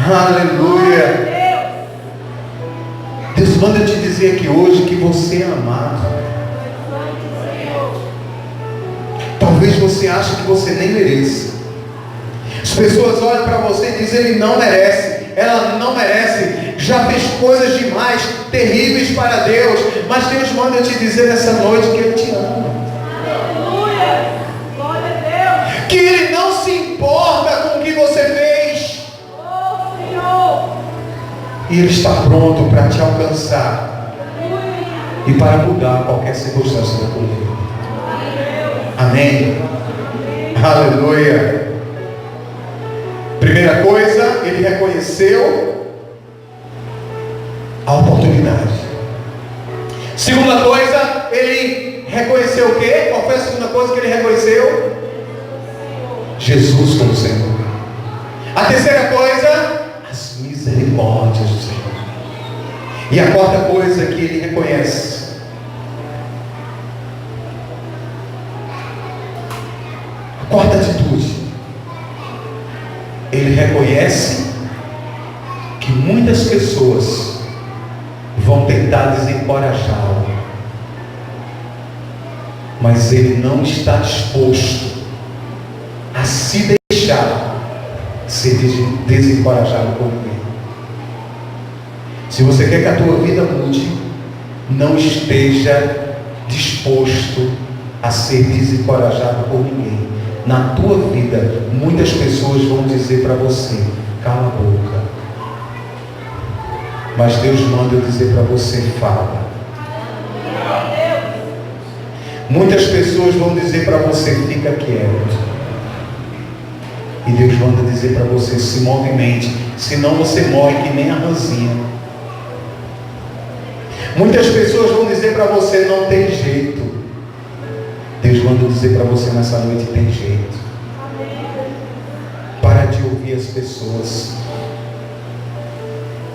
Aleluia! Deus manda eu te dizer aqui hoje que você é amado. Talvez você ache que você nem mereça. As pessoas olham para você e dizem: ele não merece, ela não merece, já fez coisas demais, terríveis para Deus. Mas Deus manda eu te dizer nessa noite que Ele te ama. Aleluia! Glória a Deus! Que Ele não se importa com o que você fez. Oh, Senhor! E Ele está pronto para te alcançar e para mudar qualquer circunstância da tua vida. Amém? Aleluia. Primeira coisa, ele reconheceu a oportunidade. Segunda coisa, ele reconheceu o quê? Qual foi a segunda coisa que ele reconheceu? Jesus como Senhor. A terceira coisa, as misericórdias do Senhor. E a quarta coisa que ele reconhece, quarta atitude, ele reconhece que muitas pessoas vão tentar desencorajá-lo, mas ele não está disposto a se deixar ser desencorajado por ninguém. Se você quer que a tua vida mude, não esteja disposto a ser desencorajado por ninguém. Na tua vida, muitas pessoas vão dizer para você: cala a boca. Mas Deus manda eu dizer para você: fala. Muitas pessoas vão dizer para você, fica quieto. E Deus manda dizer para você, se movimente, senão você morre que nem a ranzinha. Muitas pessoas vão dizer para você, não tem jeito. Deus manda dizer para você nessa noite, tem jeito. Para de ouvir as pessoas.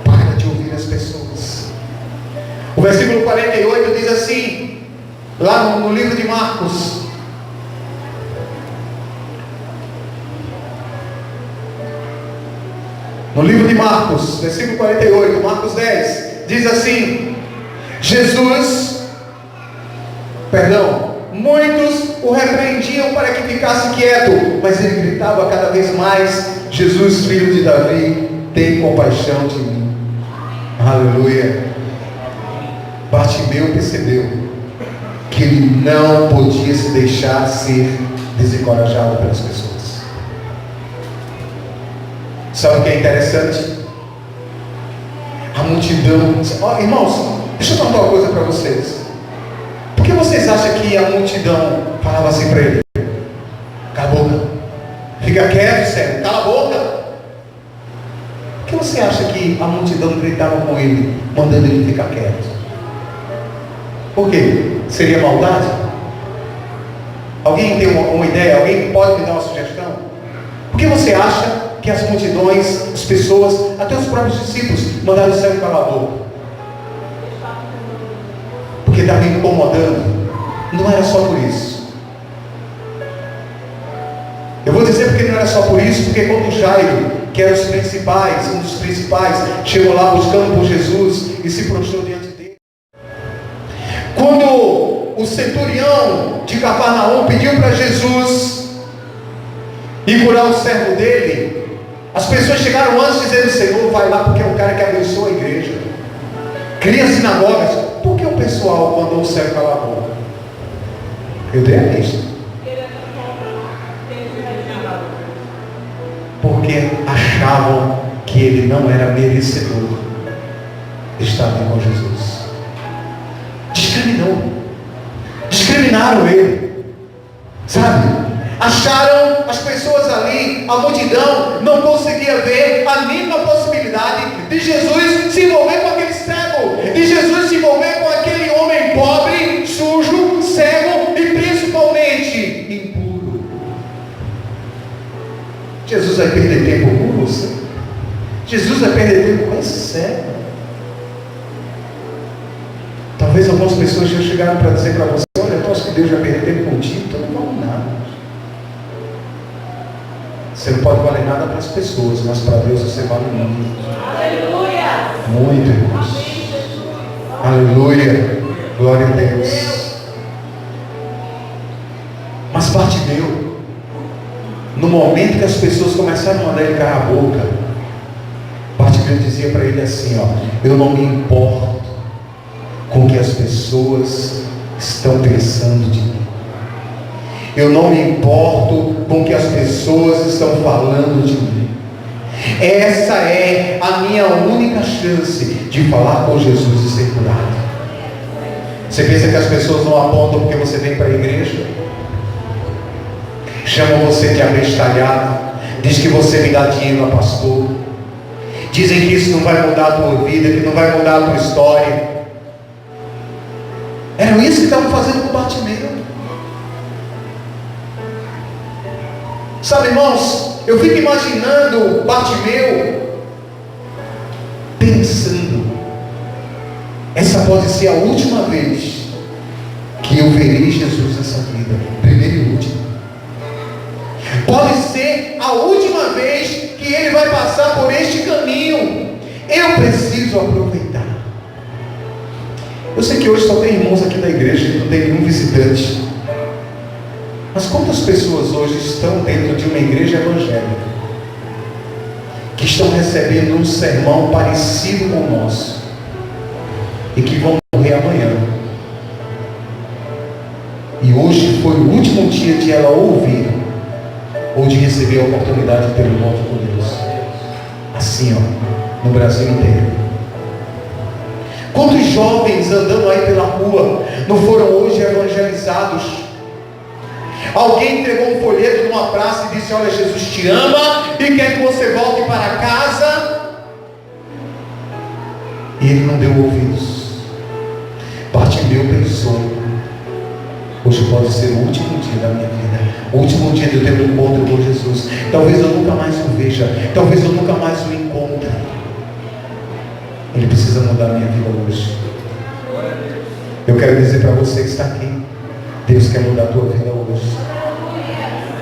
Para de ouvir as pessoas. O versículo 48 diz assim, lá no livro de Marcos: no livro de Marcos, versículo 48, Marcos 10, diz assim: muitos o repreendiam para que ficasse quieto, mas ele gritava cada vez mais: Jesus, filho de Davi, tem compaixão de mim. Aleluia. Bartimeu percebeu que ele não podia se deixar ser desencorajado pelas pessoas. Sabe o que é interessante? A multidão. Irmãos, deixa eu contar uma coisa para vocês. Por que vocês acham que a multidão falava assim para ele? Cala a boca. Fica quieto, sério. Cala a boca. Por que você acha que a multidão gritava com ele, mandando ele ficar quieto? Por quê? Seria maldade? Alguém tem uma ideia? Alguém pode me dar uma sugestão? Por que você acha que as multidões, as pessoas, até os próprios discípulos, mandaram o cego calar a boca? Porque estava incomodando. Não era só por isso. Eu vou dizer porque não era só por isso, porque quando Jairo, que era um dos principais, chegou lá buscando por Jesus e se prostrou diante dele. Quando o centurião de Cafarnaum pediu para Jesus ir curar o servo dele, as pessoas chegaram antes dizendo: Senhor, vai lá porque é um cara que abençoa a igreja, cria sinagogas. Por que o pessoal mandou o servo calar a boca? Eu dei a lista. Porque achavam que ele não era merecedor de estar ali com Jesus. Discriminaram ele, sabe? Acharam, as pessoas ali, a multidão não conseguia ver a mínima possibilidade de Jesus se envolver com aquele cego, de Jesus se envolver com aquele homem pobre, sujo, cego e principalmente impuro. Jesus vai perder tempo com você? Jesus vai perder tempo com esse cego? Talvez algumas pessoas já chegaram para dizer para você: olha, eu acho que Deus vai perder tempo contigo, então não vale nada. Você não pode valer nada para as pessoas, mas para Deus você vale muito. Aleluia! Muito, irmãos. Aleluia! Glória a Deus. Mas Bartimeu, no momento que as pessoas começaram a mandar ele calar a boca, Bartimeu dizia para ele assim: ó, eu não me importo com o que as pessoas estão pensando de mim. Eu não me importo com o que as pessoas estão falando de mim. Essa é a minha única chance de falar com Jesus e ser curado. Você pensa que as pessoas não apontam porque você vem para a igreja? Chamam você de abestalhado, diz que você me dá dinheiro a pastor, dizem que isso não vai mudar a tua vida, que não vai mudar a tua história. Era isso que estavam fazendo com Bartimeu. Sabe, irmãos, eu fico imaginando Bartimeu pensando: essa pode ser a última vez que eu verei Jesus nessa vida, primeira e última. Pode ser a última vez que ele vai passar por este caminho. Eu preciso aproveitar. Eu sei que hoje só tem irmãos aqui da igreja, não tem nenhum visitante. Mas quantas pessoas hoje estão dentro de uma igreja evangélica, que estão recebendo um sermão parecido com o nosso, e que vão morrer amanhã? E hoje foi o último dia de ela ouvir, ou de receber a oportunidade de ter um encontro com Deus. Assim, ó, no Brasil inteiro. Quantos jovens andando aí pela rua não foram hoje evangelizados? Alguém entregou um folheto numa praça e disse: olha, Jesus te ama e quer que você volte para casa. E ele não deu ouvidos. Bartimeu pensou: hoje pode ser o último dia da minha vida, o último dia de eu ter um encontro com Jesus. Talvez eu nunca mais o veja, talvez eu nunca mais o encontre. Ele precisa mudar a minha vida hoje. Eu quero dizer para você que está aqui: Deus quer mudar a tua vida hoje.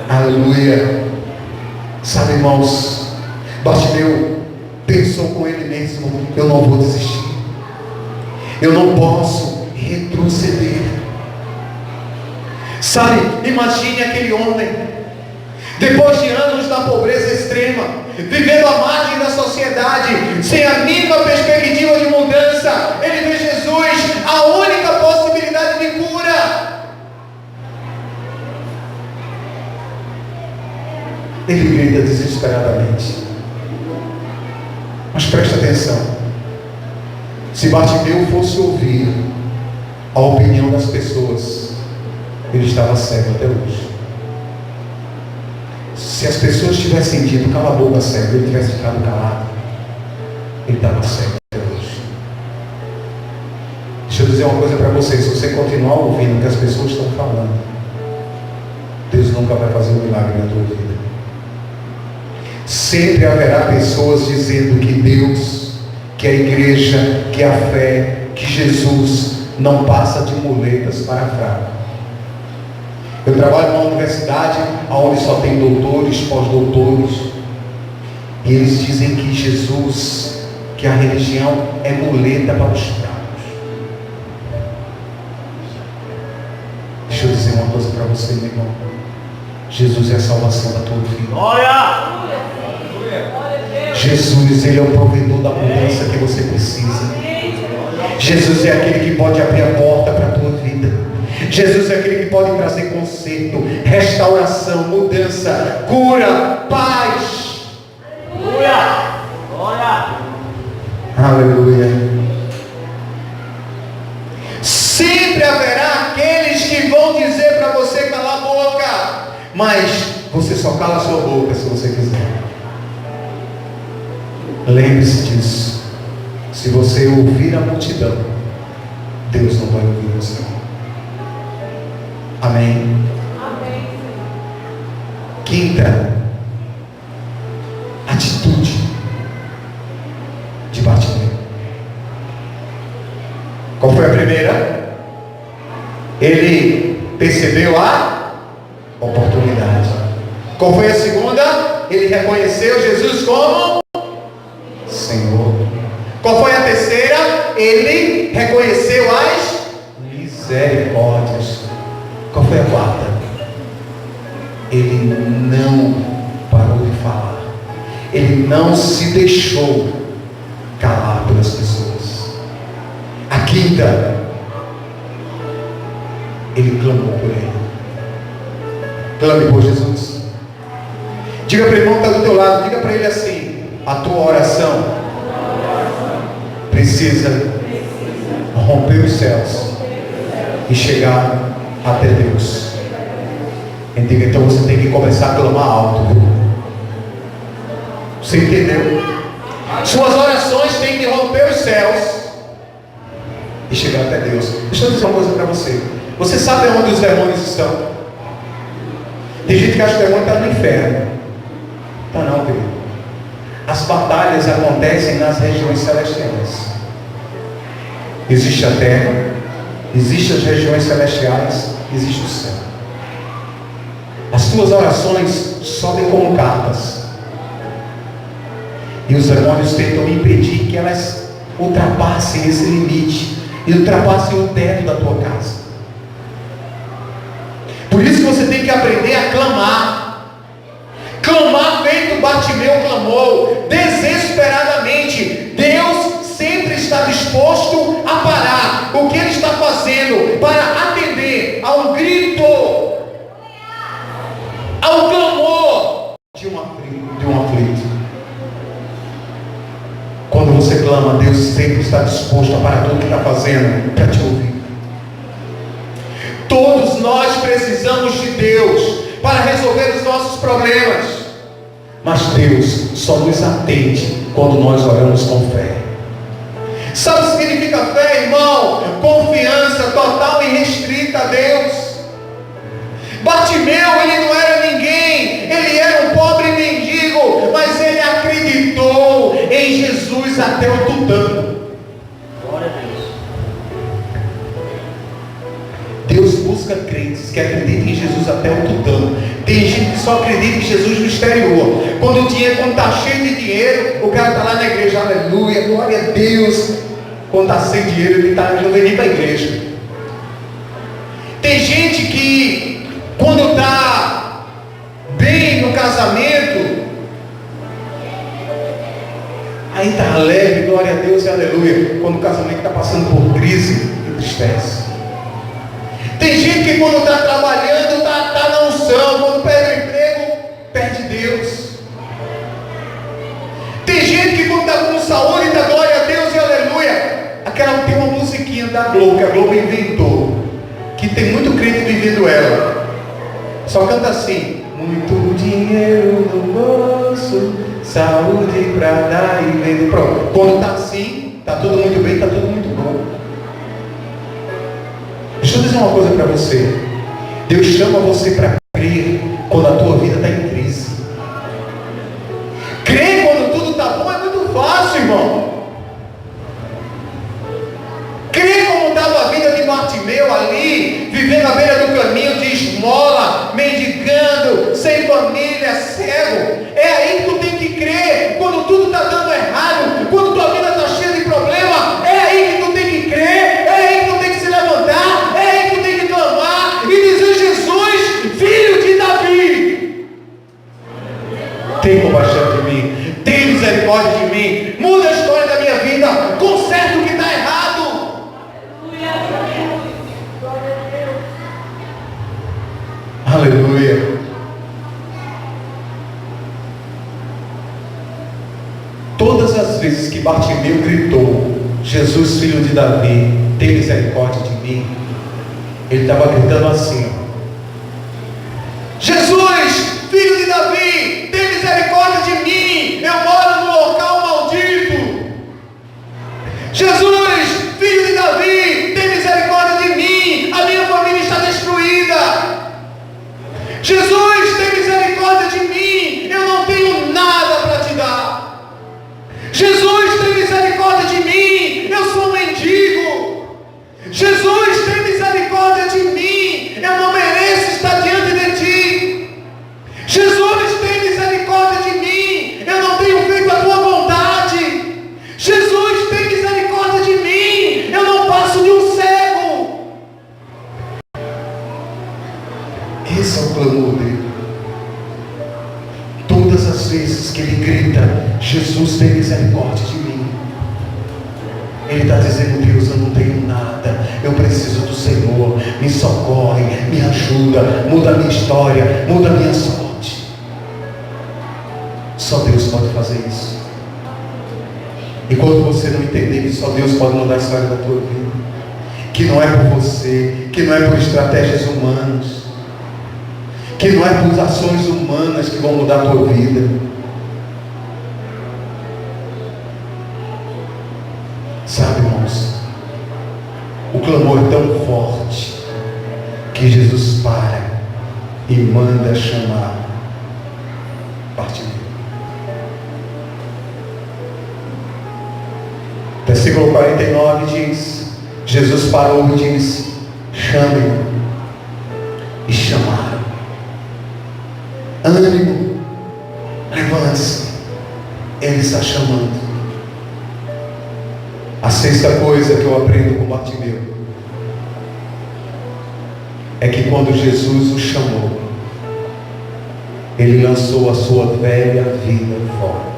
Aleluia. Sabe, irmãos, Bartimeu pensou com ele mesmo: eu não vou desistir, eu não posso retroceder. Sabe, imagine aquele homem, depois de anos da pobreza extrema, vivendo à margem da sociedade, sem a mínima perspectiva de mudança, ele vê Jesus, a única possibilidade de cura. Ele grita desesperadamente. Mas preste atenção: se Bartimeu fosse ouvir a opinião das pessoas, ele estava cego até hoje. Se as pessoas tivessem dito cala a boca, cego, ele tivesse ficado calado, ele estava cego até hoje. Deixa eu dizer uma coisa para vocês: se você continuar ouvindo o que as pessoas estão falando, Deus nunca vai fazer um milagre na tua vida. Sempre haverá pessoas dizendo que Deus, que a igreja, que a fé, que Jesus não passa de muletas para fraco. Eu trabalho numa universidade onde só tem doutores, pós-doutores, e eles dizem que Jesus, que a religião é muleta para os fracos. Deixa eu dizer uma coisa para você, meu irmão: Jesus é a salvação da tua vida. Olha! Jesus, Ele é o provedor da mudança que você precisa. Jesus é aquele que pode abrir a porta para a tua vida. Jesus é aquele que pode trazer conserto, restauração, mudança, cura, paz. Aleluia! Glória! Aleluia. Sempre haverá aqueles que vão dizer para você calar a boca, mas você só cala a sua boca se você quiser. Lembre-se disso: se você ouvir a multidão, Deus não vai ouvir você. Amém? Amém. Quinta atitude de Bartimeu. Qual foi a primeira? Ele percebeu a oportunidade. Qual foi a segunda? Ele reconheceu Jesus como Senhor. Qual foi a terceira? Ele reconheceu as misericórdias. Qual foi a quarta? Ele não parou de falar. Ele não se deixou calar pelas pessoas. A quinta, ele clamou por ele. Clame por Jesus. Diga para o irmão que está do teu lado, diga para ele assim: a tua oração precisa romper os céus e chegar até Deus. Então você tem que começar a clamar alto, viu? Você entendeu? Suas orações têm que romper os céus e chegar até Deus. Deixa eu dizer uma coisa para você: você sabe onde os demônios estão? Tem gente que acha que o demônio está no inferno. Tá não, querido. As batalhas acontecem nas regiões celestiais. Existe a terra, existem as regiões celestiais, existe o céu. As tuas orações sobem como cartas, e os demônios tentam impedir que elas ultrapassem esse limite e ultrapassem o teto da tua casa. Por isso que você tem que aprender a clamar. Clamar feito Bartimeu clamou, desesperadamente. Deus sempre está disposto a parar o que Ele está fazendo para atender a um grito, ao clamor de um aflito. Quando você clama, Deus Deus sempre está disposto a parar tudo que está fazendo para te ouvir. Todos nós precisamos de Deus para resolver os nossos problemas. Mas Deus só nos atende quando nós oramos com fé. Sabe o que significa fé, irmão? Confiança total e restrita a Deus. Bartimeu, ele não era ninguém, ele era um pobre mendigo, mas ele acreditou em Jesus até o tutano. Glória a Deus. Deus busca crentes que acreditam em Jesus até o tutano. Tem gente que só acredita em Jesus no exterior. Quando está cheio de dinheiro, o cara está lá na igreja, aleluia, glória a Deus. Quando está sem dinheiro, ele não vem nem para a igreja. Tem gente que, quando está bem no casamento, aí está alegre, glória a Deus e aleluia. Quando o casamento está passando por crise, entristece. Tem gente que quando está trabalhando, está na unção. Quando perde o emprego, perde Deus. Tem gente que quando está com saúde, dá glória a Deus e aleluia. Tem uma musiquinha da Globo, que a Globo inventou, que tem muito crente vivendo ela. Só canta assim: muito dinheiro no bolso, saúde para dar e vender. Pronto. Quando está assim, está tudo muito bem, está tudo muito bom. Deixa eu dizer uma coisa para você. Deus chama você para crer quando a tua vida está em crise. Crer quando tudo está bom é muito fácil, irmão. Crer como estava a vida de Bartimeu ali, vivendo à beira do caminho de esmola, mendigando, sem família, cego. É aí que tu tem que crer. Quando tudo está dando errado, quando tua vida está cheia de problema, é aí que tu tem que crer. É aí que tu tem que se levantar. É aí que tu tem que clamar e dizer: Jesus, filho de Davi, tem compaixão de mim, tem misericórdia de mim, muda a história da minha vida, conserta o que está errado. Aleluia. Todas as vezes que Bartimeu gritou: Jesus, filho de Davi, tem misericórdia de mim, ele estava gritando assim: Jesus, filho de Davi, tem misericórdia de mim, eu moro no local maldito. Jesus, filho de Davi, tem misericórdia de mim, a minha família está destruída. Jesus, tem misericórdia de mim, eu não tenho nada para te dar. Jesus, tem misericórdia de mim, eu sou um mendigo. Jesus, tem misericórdia de mim, eu não mereço estar diante de ti. Jesus, tem misericórdia de mim, eu não tenho feito a tua vontade. Jesus, tem misericórdia de mim, eu não passo de um cego. Esse é o clamor dele. Todas as vezes que ele grita: Jesus, tem misericórdia de mim, ele está dizendo: Deus, eu não tenho nada, eu preciso do Senhor, me socorre, me ajuda, muda a minha história, muda a minha sorte. Só Deus pode fazer isso. E quando você não entender que só Deus pode mudar a história da tua vida, que não é por você, que não é por estratégias humanas, que não é por ações humanas que vão mudar a tua vida. Sabe, irmãos, o clamor é tão forte que Jesus para e manda chamar Bartimeu. Versículo 49 diz: Jesus parou e disse: chame-o. E chamaram. Ânimo, levante-se, ele está chamando. A sexta coisa que eu aprendo com Bartimeu é que quando Jesus o chamou, ele lançou a sua velha vida fora.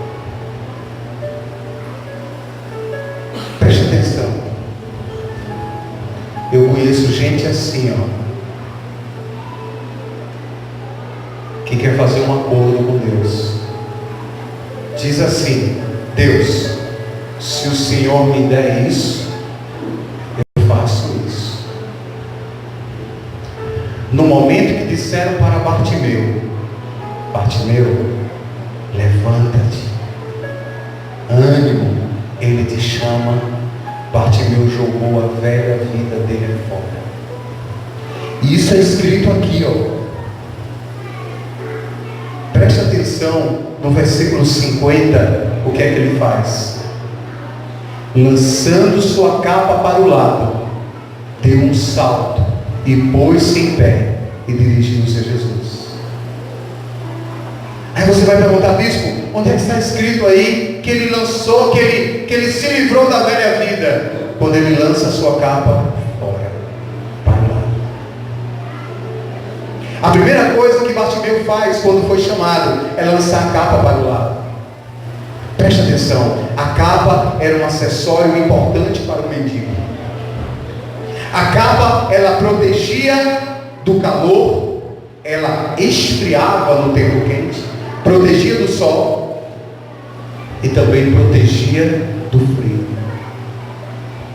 Preste atenção. Eu conheço gente assim, que quer fazer um acordo com Deus. Diz assim: Deus, se o Senhor me der isso, eu faço isso. No momento que disseram para Bartimeu: Bartimeu, levanta-te, ânimo, ele te chama. Bartimeu jogou a velha vida dele fora. E isso é escrito aqui, ó. Preste atenção no versículo 50, o que é que ele faz? Lançando sua capa para o lado, deu um salto e pôs-se em pé e dirigiu-se a Jesus. Aí você vai perguntar: bispo, onde é que está escrito aí que ele lançou, que ele se livrou da velha vida? Quando ele lança a sua capa fora, para o lado. A primeira coisa que Bartimeu faz quando foi chamado é lançar a capa para o lado. Preste atenção, a capa era um acessório importante para o mendigo. A capa, ela protegia do calor, ela esfriava no tempo quente, protegia do sol e também protegia do frio.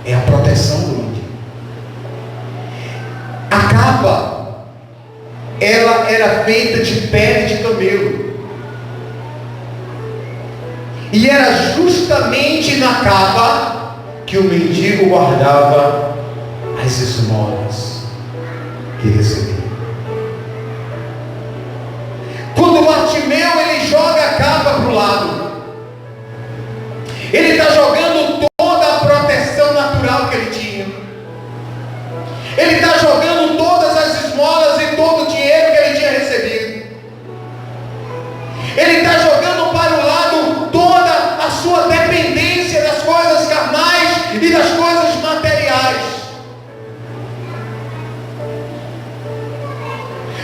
É a proteção do mendigo. A capa, ela era feita de pele de camelo. E era justamente na capa que o mendigo guardava as esmolas que recebia. Quando Bartimeu ele joga a capa para o lado, ele está jogando toda a proteção natural que ele tinha. Ele está jogando todas as esmolas e todo o dinheiro que ele tinha recebido. Ele está jogando para o lado toda a sua dependência das coisas carnais e das coisas materiais.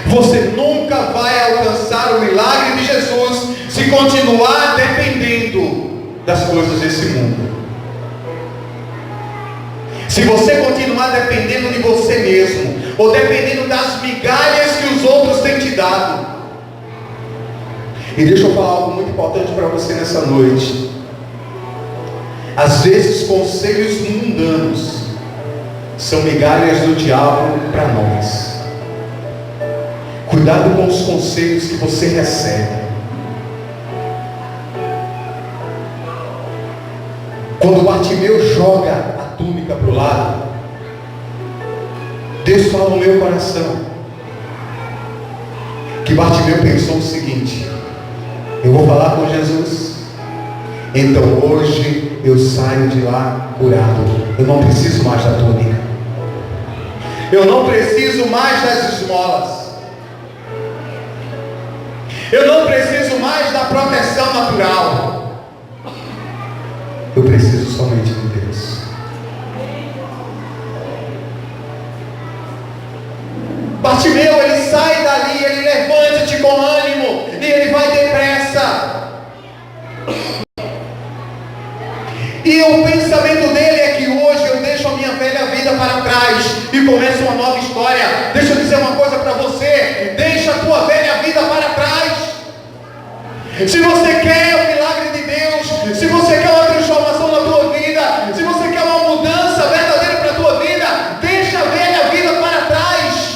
Você nunca vai alcançar o milagre de Jesus se continuar dependendo das coisas desse mundo. Se você continuar dependendo de você mesmo, ou dependendo das migalhas que os outros têm te dado. E deixa eu falar algo muito importante para você nessa noite. Às vezes conselhos mundanos são migalhas do diabo para nós. Cuidado com os conselhos que você recebe. Quando Bartimeu joga a túnica para o lado, Deus fala no meu coração que Bartimeu pensou o seguinte: eu vou falar com Jesus, então hoje eu saio de lá curado. Eu não preciso mais da túnica, eu não preciso mais das esmolas, eu não preciso mais da proteção natural, eu preciso somente de Deus. Bartimeu, ele sai dali, ele levanta-te com ânimo, e ele vai depressa. E o pensamento dele é que hoje eu deixo a minha velha vida para trás e começo uma nova história. Deixa eu dizer uma coisa para você: deixa a tua velha vida para trás. Se você quer o milagre de Deus, se você quer uma transformação na tua vida, se você quer uma mudança verdadeira para a tua vida, deixa a velha vida para trás.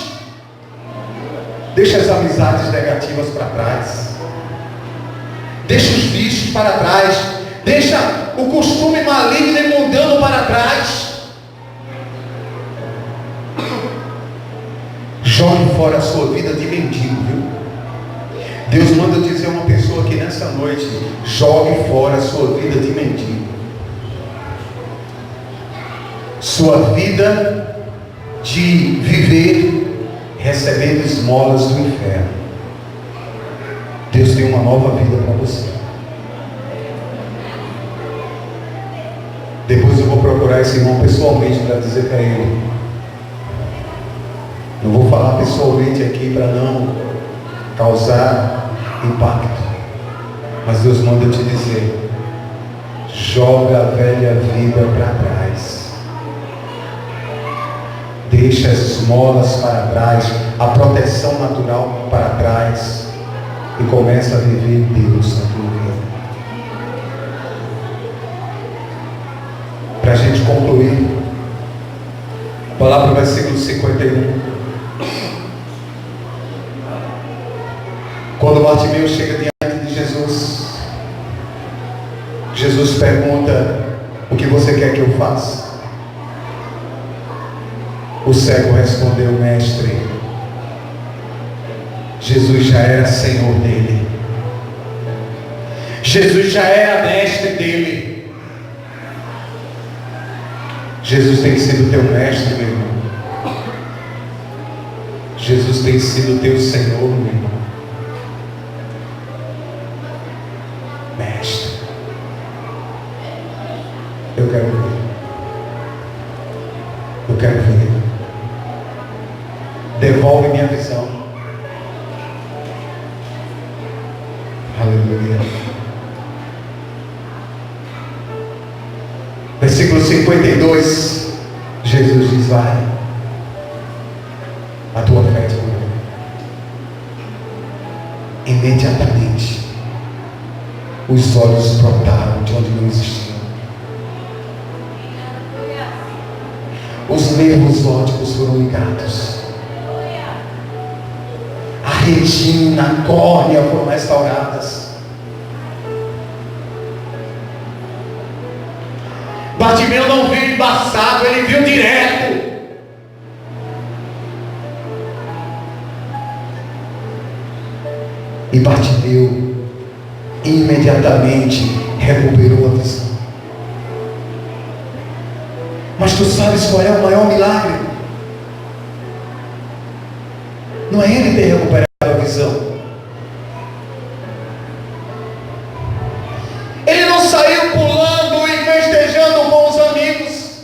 Deixa as amizades negativas para trás. Deixa os vícios para trás. Deixa o costume maligno e mundano para trás. Jogue fora a sua vida de mendigo, viu? Deus manda dizer a uma pessoa aqui nessa noite: jogue fora a sua vida de mendigo. Sua vida de viver recebendo esmolas do inferno. Deus tem uma nova vida para você. Depois eu vou procurar esse irmão pessoalmente para dizer para ele. Não vou falar pessoalmente aqui para não causar impacto, mas Deus manda te dizer: joga a velha vida para trás, deixa as esmolas para trás, a proteção natural para trás, e começa a viver Deus na tua vida. para a gente concluir. Vou lá para o versículo 51. Quando Bartimeu chega diante de Jesus, Jesus pergunta: o que você quer que eu faça? O cego respondeu: mestre. Jesus já era Senhor dele. Jesus já era mestre dele. Jesus tem sido teu mestre, meu irmão. Jesus tem sido teu Senhor, meu irmão. Mestre. Eu quero ver. Eu quero ver. Devolve minha visão. Aleluia. Versículo 52. Jesus diz: vai, a tua fé te curou. Imediatamente os olhos brotaram de onde não existiam. Os nervos ópticos foram ligados. A retina, a córnea foram restauradas. Bartimeu não viu embaçado, ele viu direto. E Bartimeu imediatamente recuperou a visão. Mas tu sabes qual é o maior milagre? Não é ele ter recuperado a visão. Ele não saiu pulando e festejando com os amigos.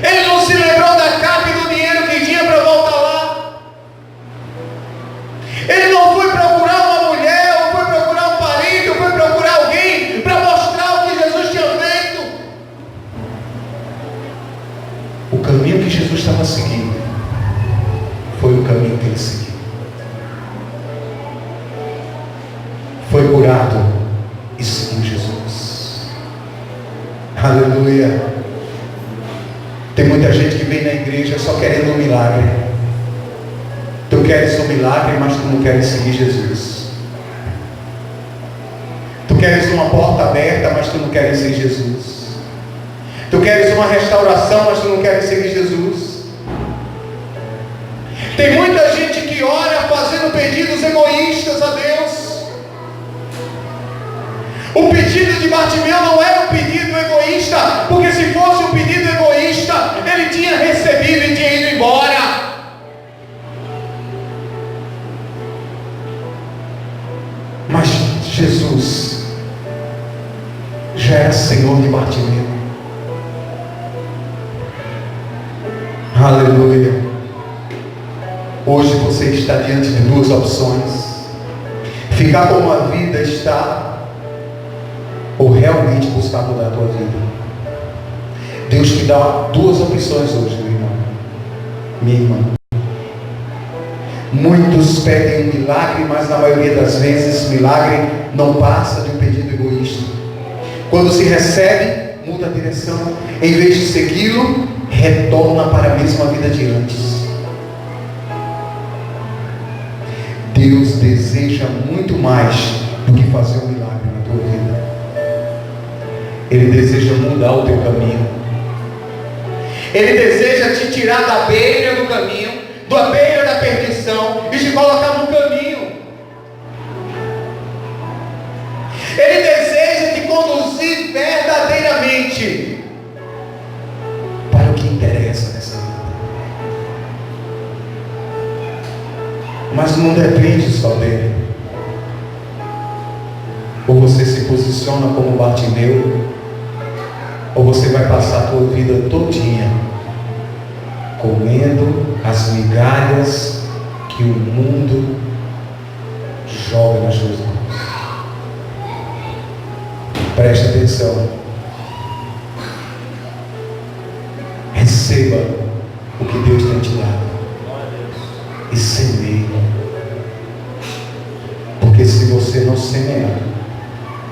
Ele não se lembrou da capa e do dinheiro que tinha para voltar lá. Ele não foi procurar uma mulher, ou foi procurar um parente, ou foi procurar alguém para mostrar o que Jesus tinha feito. O caminho que Jesus estava seguindo foi o caminho que ele seguiu. Foi curado e seguiu Jesus. Aleluia. Tem muita gente que vem na igreja só querendo um milagre. Tu queres um milagre, mas tu não queres seguir Jesus. Tu queres uma porta aberta, mas tu não queres seguir Jesus. Tu queres uma restauração, mas tu não queres seguir Jesus. Tem muita gente que ora fazendo pedidos egoístas a Deus. O pedido de Bartimeu não era um pedido egoísta, porque se fosse um pedido egoísta, ele tinha recebido e tinha ido embora. Mas Jesus já era Senhor de Bartimeu. Aleluia. Hoje você está diante de duas opções: ficar como a vida está, ou realmente buscar mudar a tua vida. Deus te dá duas opções hoje, meu irmão, minha irmã. Muitos pedem um milagre, mas na maioria das vezes milagre não passa de um pedido egoísta. Quando se recebe, muda a direção. Em vez de segui-lo, retorna para a mesma vida de antes. Deus deseja muito mais do que fazer um milagre na tua vida. Ele deseja mudar o teu caminho. Ele deseja te tirar da beira do caminho, da beira da perdição, e te colocar no caminho. Ele deseja te conduzir verdadeiramente para o que interessa nessa vida. Mas não depende só dele. Ou você se posiciona como Bartimeu, ou você vai passar a tua vida todinha comendo as migalhas que o mundo joga nas suas mãos. Preste atenção. Receba o que Deus tem te dado e semeie. Porque se você não semear,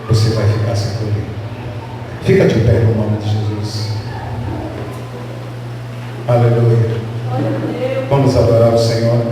você vai ficar sem colher. Fica de pé no nome de Jesus. Aleluia. Glória a Deus. Vamos adorar o Senhor.